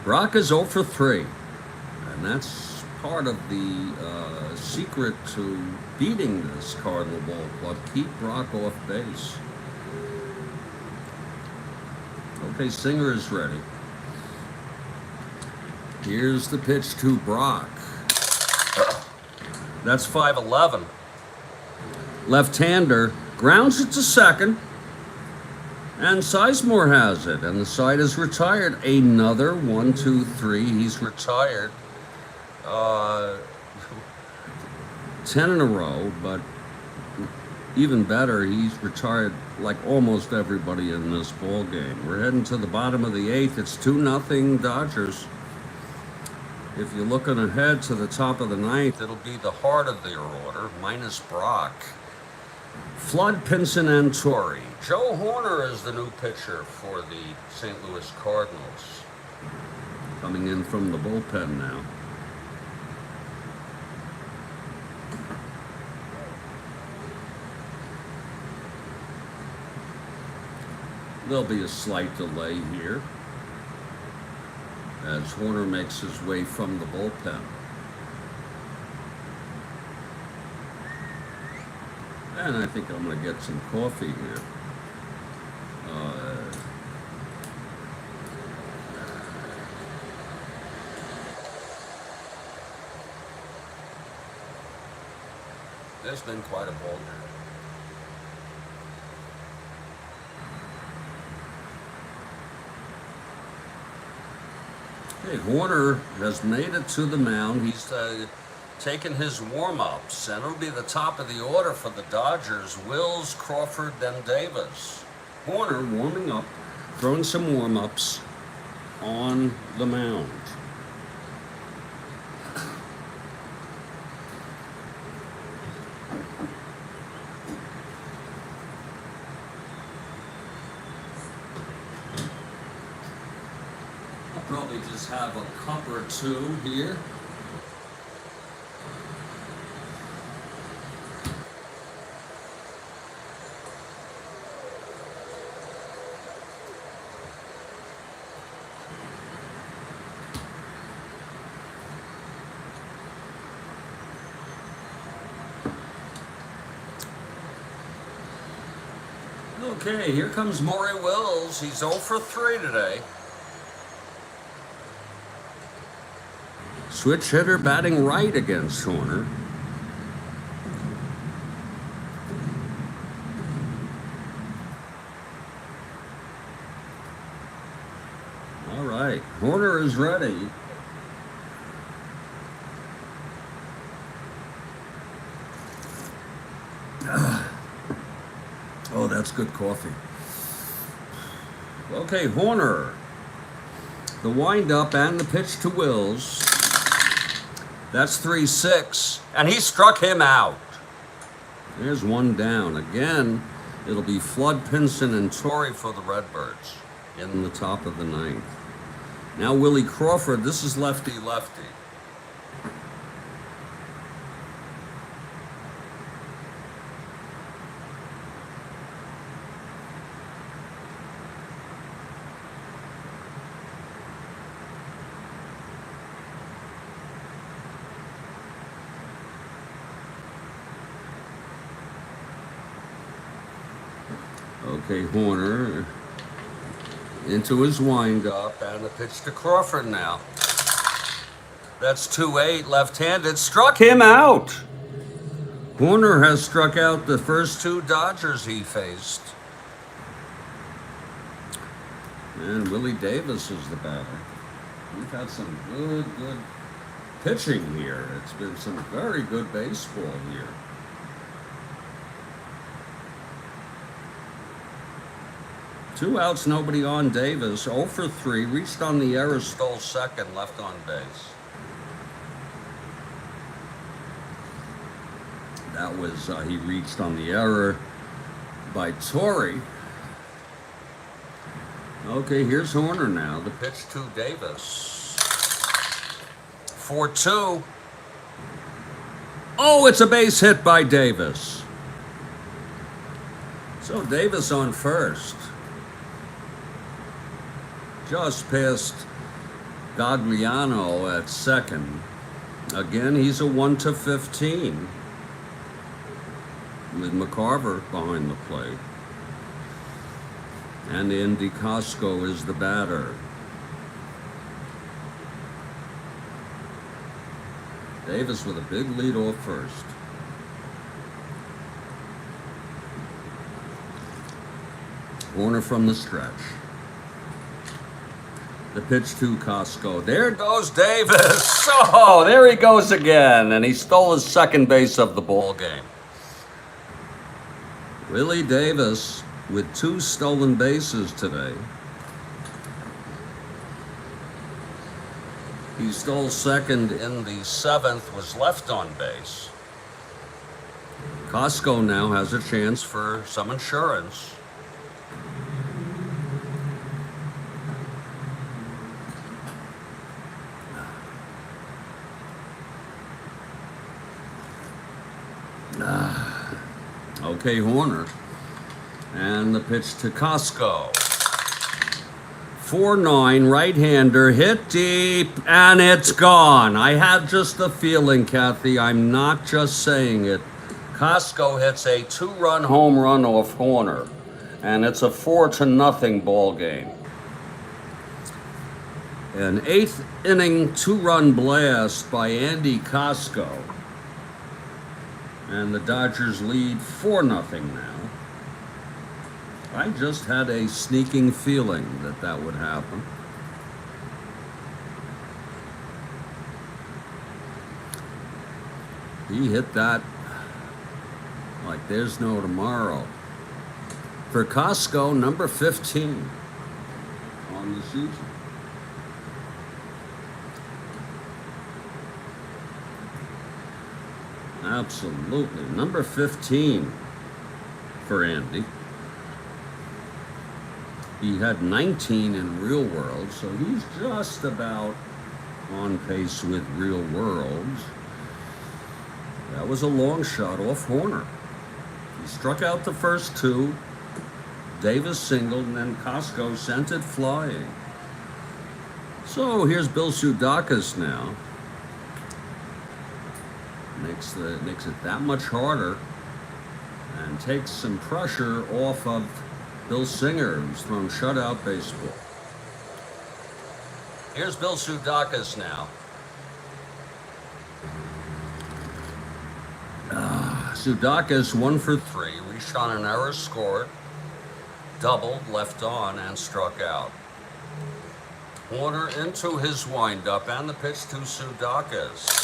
Brock is 0 for 3. And that's part of the secret to beating this Cardinal ball club. Keep Brock off base. Okay, Singer is ready. Here's the pitch to Brock. That's 5-11. Left-hander grounds it to second. And Sizemore has it, and the side is retired. Another 1, 2, 3. He's retired 10 in a row, but even better, he's retired like almost everybody in this ball game. We're heading to the bottom of the 8th. It's 2-0 Dodgers. If you're looking ahead to the top of the 9th, it'll be the heart of their order, minus Brock. Flood, Pinson, and Torrey. Joe Horner is the new pitcher for the St. Louis Cardinals. Coming in from the bullpen now. There'll be a slight delay here as Horner makes his way from the bullpen. And I think I'm going to get some coffee here. There's been quite a ball game. Okay, Horner has made it to the mound. He's taken his warm-ups, and it'll be the top of the order for the Dodgers. Wills, Crawford, then Davis. Horner warming up, throwing some warm-ups on the mound. I'll probably just have a cup or two here. Okay, here comes Maury Wills. He's 0 for 3 today. Switch hitter batting right against Horner. All right, Horner is ready. Oh, that's good coffee. Okay, Horner. The windup and the pitch to Wills. That's 3-6, and he struck him out. There's one down. Again, it'll be Flood, Pinson, and Torrey for the Redbirds in the top of the 9th. Now Willie Crawford. This is lefty-lefty. Okay, Horner into his windup, and a pitch to Crawford now. That's 2-8, left-handed. Struck him out. Horner has struck out the first 2 Dodgers he faced. And Willie Davis is the batter. We've had some good pitching here. It's been some very good baseball here. Two outs, nobody on. Davis, 0 for 3, reached on the error, stole second, left on base. That was, he reached on the error by Torrey. Okay, here's Horner now. The pitch to Davis. 4-2. Oh, it's a base hit by Davis. So Davis on first. Just past Gagliano at second. Again, he's a 1-15 with McCarver behind the plate. And Andy Costco is the batter. Davis with a big lead off first. Corner from the stretch. The pitch to Costco. There goes Davis. Oh, there he goes again. And he stole his second base of the ball game. Willie Davis with 2 stolen bases today. He stole second in the 7th, was left on base. Costco now has a chance for some insurance. Okay, Horner. And the pitch to Costco. 4-9, right-hander, hit deep, and it's gone. I had just a feeling, Kathy. I'm not just saying it. Costco hits a 2-run home run off Horner, and it's a 4-0 ball game. An 8th inning 2-run blast by Andy Costco. And the Dodgers lead 4-0 now. I just had a sneaking feeling that that would happen. He hit that like there's no tomorrow. For Costco, number 15 on the season. Absolutely. Number 15 for Andy. He had 19 in Real World, so he's just about on pace with Real World. That was a long shot off Horner. He struck out the first 2. Davis singled, and then Costco sent it flying. So here's Bill Sudakis now. Makes it that much harder and takes some pressure off of Bill Singer, who's thrown shutout baseball. Here's Bill Sudakis now. Sudakis 1 for 3, reached on an error, scored, doubled, left on, and struck out. Horner into his windup, and the pitch to Sudakis.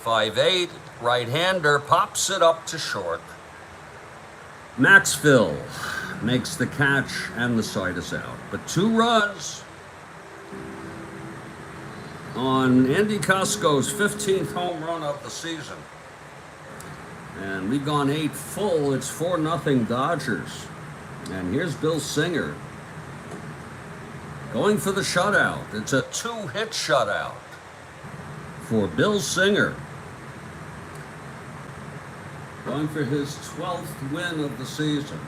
5-8, right-hander, pops it up to short. Maxville makes the catch, and the side is out. But 2 runs on Andy Costco's 15th home run of the season. And we've gone 8 full. It's 4-0 Dodgers. And here's Bill Singer going for the shutout. It's a 2-hit shutout for Bill Singer. Going for his 12th win of the season.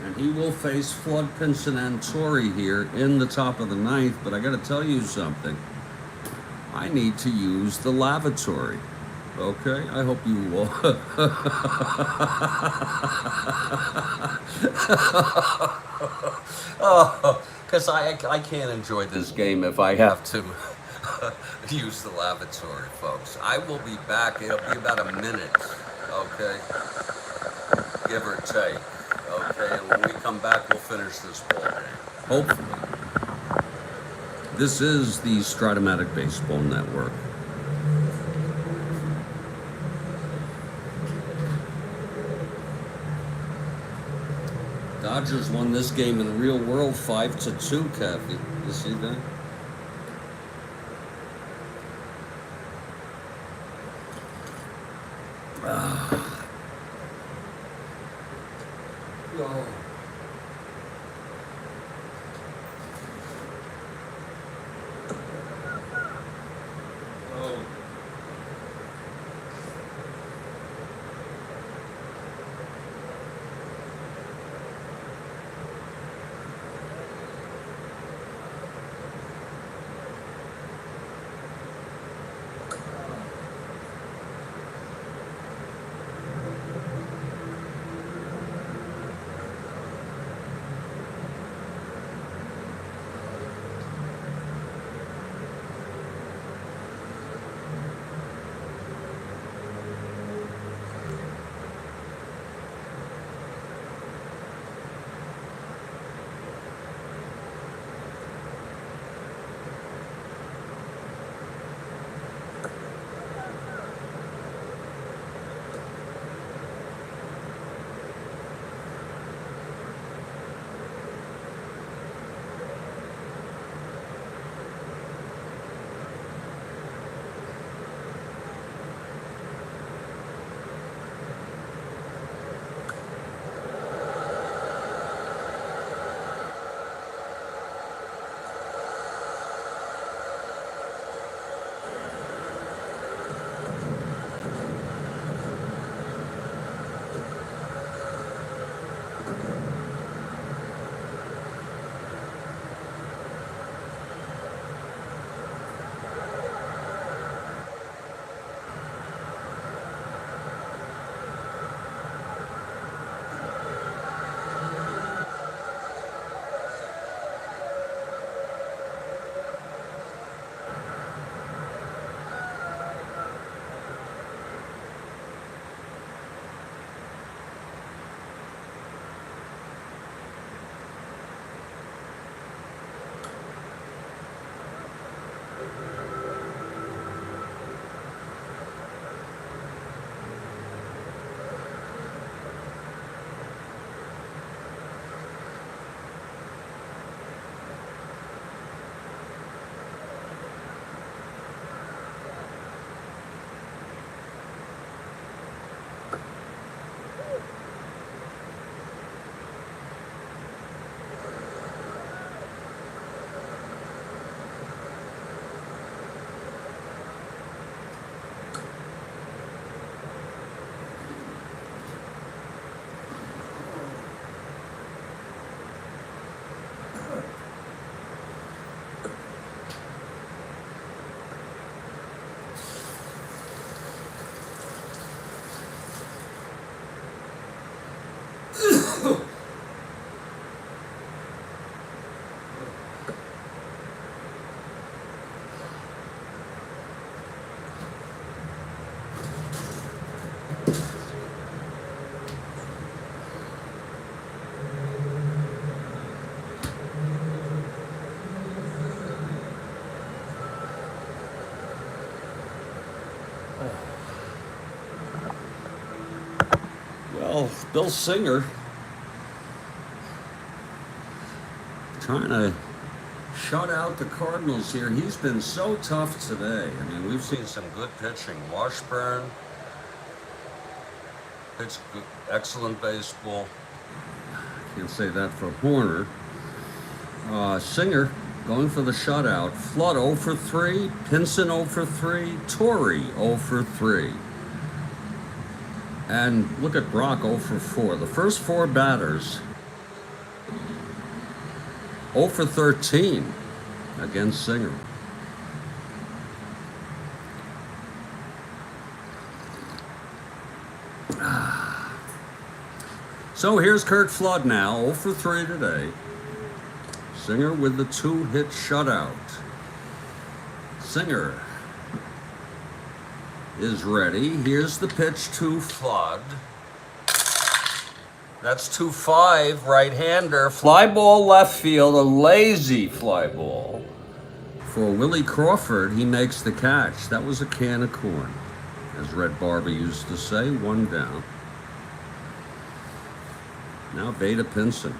And he will face Flood, Pinson, and Torrey here in the top of the 9th. But I got to tell you something. I need to use the lavatory. Okay? I hope you will. Because I can't enjoy this game if I have to use the lavatory, folks. I will be back. It'll be about a minute. Okay, give or take. Okay, and when we come back, we'll finish this ball game. Hopefully. This is the Strat-O-Matic Baseball Network. Dodgers won this game in Real World 5-2, Kathy. You see that? Well, Bill Singer trying to shut out the Cardinals here. He's been so tough today. I mean, we've seen some good pitching. Washburn pitched good, excellent baseball. Can't say that for Horner. Singer going for the shutout. Flood 0 for 3, Pinson 0 for 3, Torrey 0 for 3. And look at Brock 0 for 4. The first 4 batters 0 for 13 against Singer. So here's Kurt Flood now, 0 for 3 today. Singer with the 2-hit shutout. Singer is ready. Here's the pitch to Flood. That's 2-5, right-hander. Fly ball left field, a lazy fly ball. For Willie Crawford, he makes the catch. That was a can of corn, as Red Barber used to say, 1 down. Now Beta Pinson.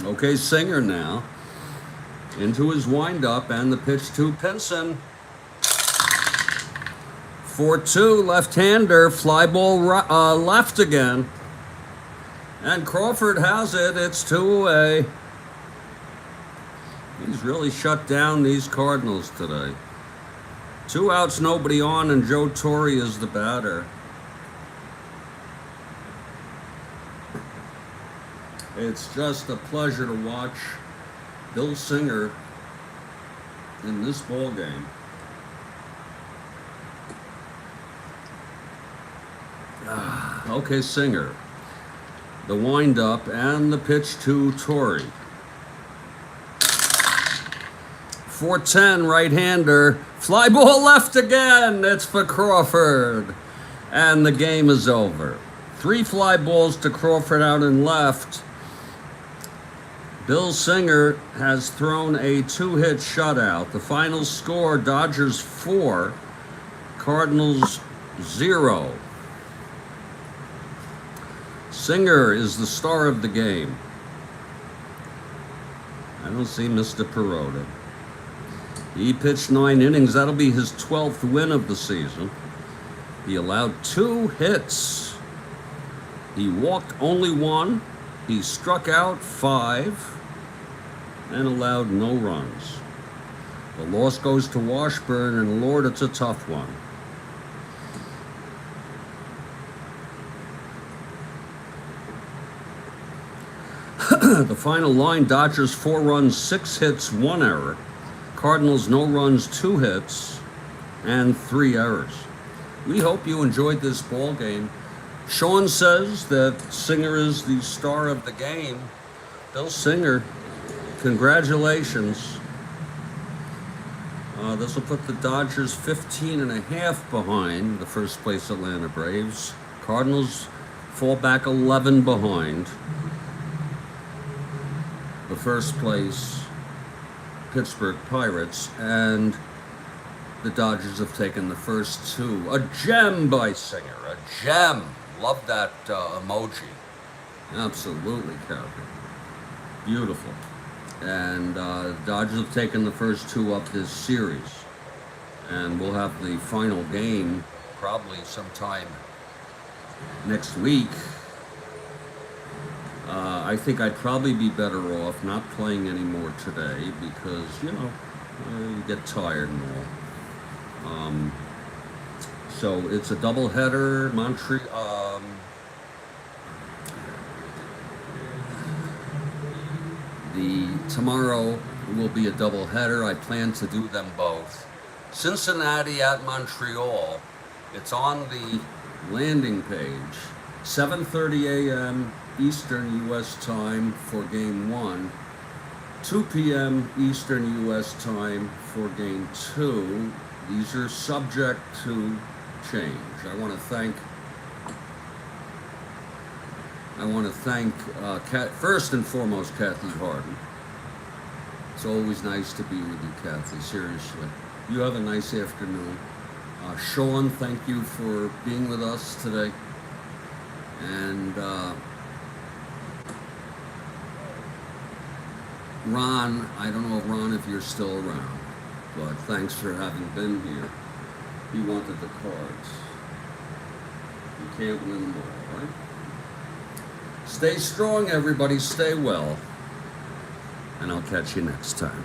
Okay, Singer now into his windup and the pitch to Pinson. 4-2, left-hander, fly ball left again. And Crawford has it, it's 2 away. He's really shut down these Cardinals today. 2 outs, nobody on, and Joe Torre is the batter. It's just a pleasure to watch Bill Singer in this ball game. Okay, Singer. The windup and the pitch to Torrey. 4-10, right-hander. Fly ball left again. It's for Crawford. And the game is over. 3 fly balls to Crawford out and left. Bill Singer has thrown a 2-hit shutout. The final score, Dodgers 4, Cardinals 0. Singer is the star of the game. I don't see Mr. Perota. He pitched 9 innings. That'll be his 12th win of the season. He allowed 2 hits. He walked only 1. He struck out 5 and allowed no runs. The loss goes to Washburn, and Lord, it's a tough one. The final line, Dodgers 4 runs, 6 hits, 1 error. Cardinals no runs, 2 hits, and 3 errors. We hope you enjoyed this ball game. Sean says that Singer is the star of the game. Bill Singer, congratulations. This will put the Dodgers 15.5 behind the first place Atlanta Braves. Cardinals fall back 11 behind the first place Pittsburgh Pirates, and the Dodgers have taken the first 2. A gem by Singer, a gem. Love that emoji. Absolutely, Captain. Beautiful. And Dodgers have taken the first 2 up this series. And we'll have the final game probably sometime next week. I think I'd probably be better off not playing anymore today because, you get tired and all. So it's a doubleheader. Tomorrow will be a doubleheader. I plan to do them both. Cincinnati at Montreal. It's on the landing page. 7:30 a.m. Eastern U.S. time for Game 1. 2 p.m. Eastern U.S. time for Game 2. These are subject to change. I want to thank first and foremost Kathy Harden. It's always nice to be with you, Kathy, seriously. You have a nice afternoon. Sean, thank you for being with us today. And Ron, I don't know, Ron, if you're still around, but thanks for having been here. He wanted the cards. You can't win them all, right? Stay strong, everybody. Stay well. And I'll catch you next time.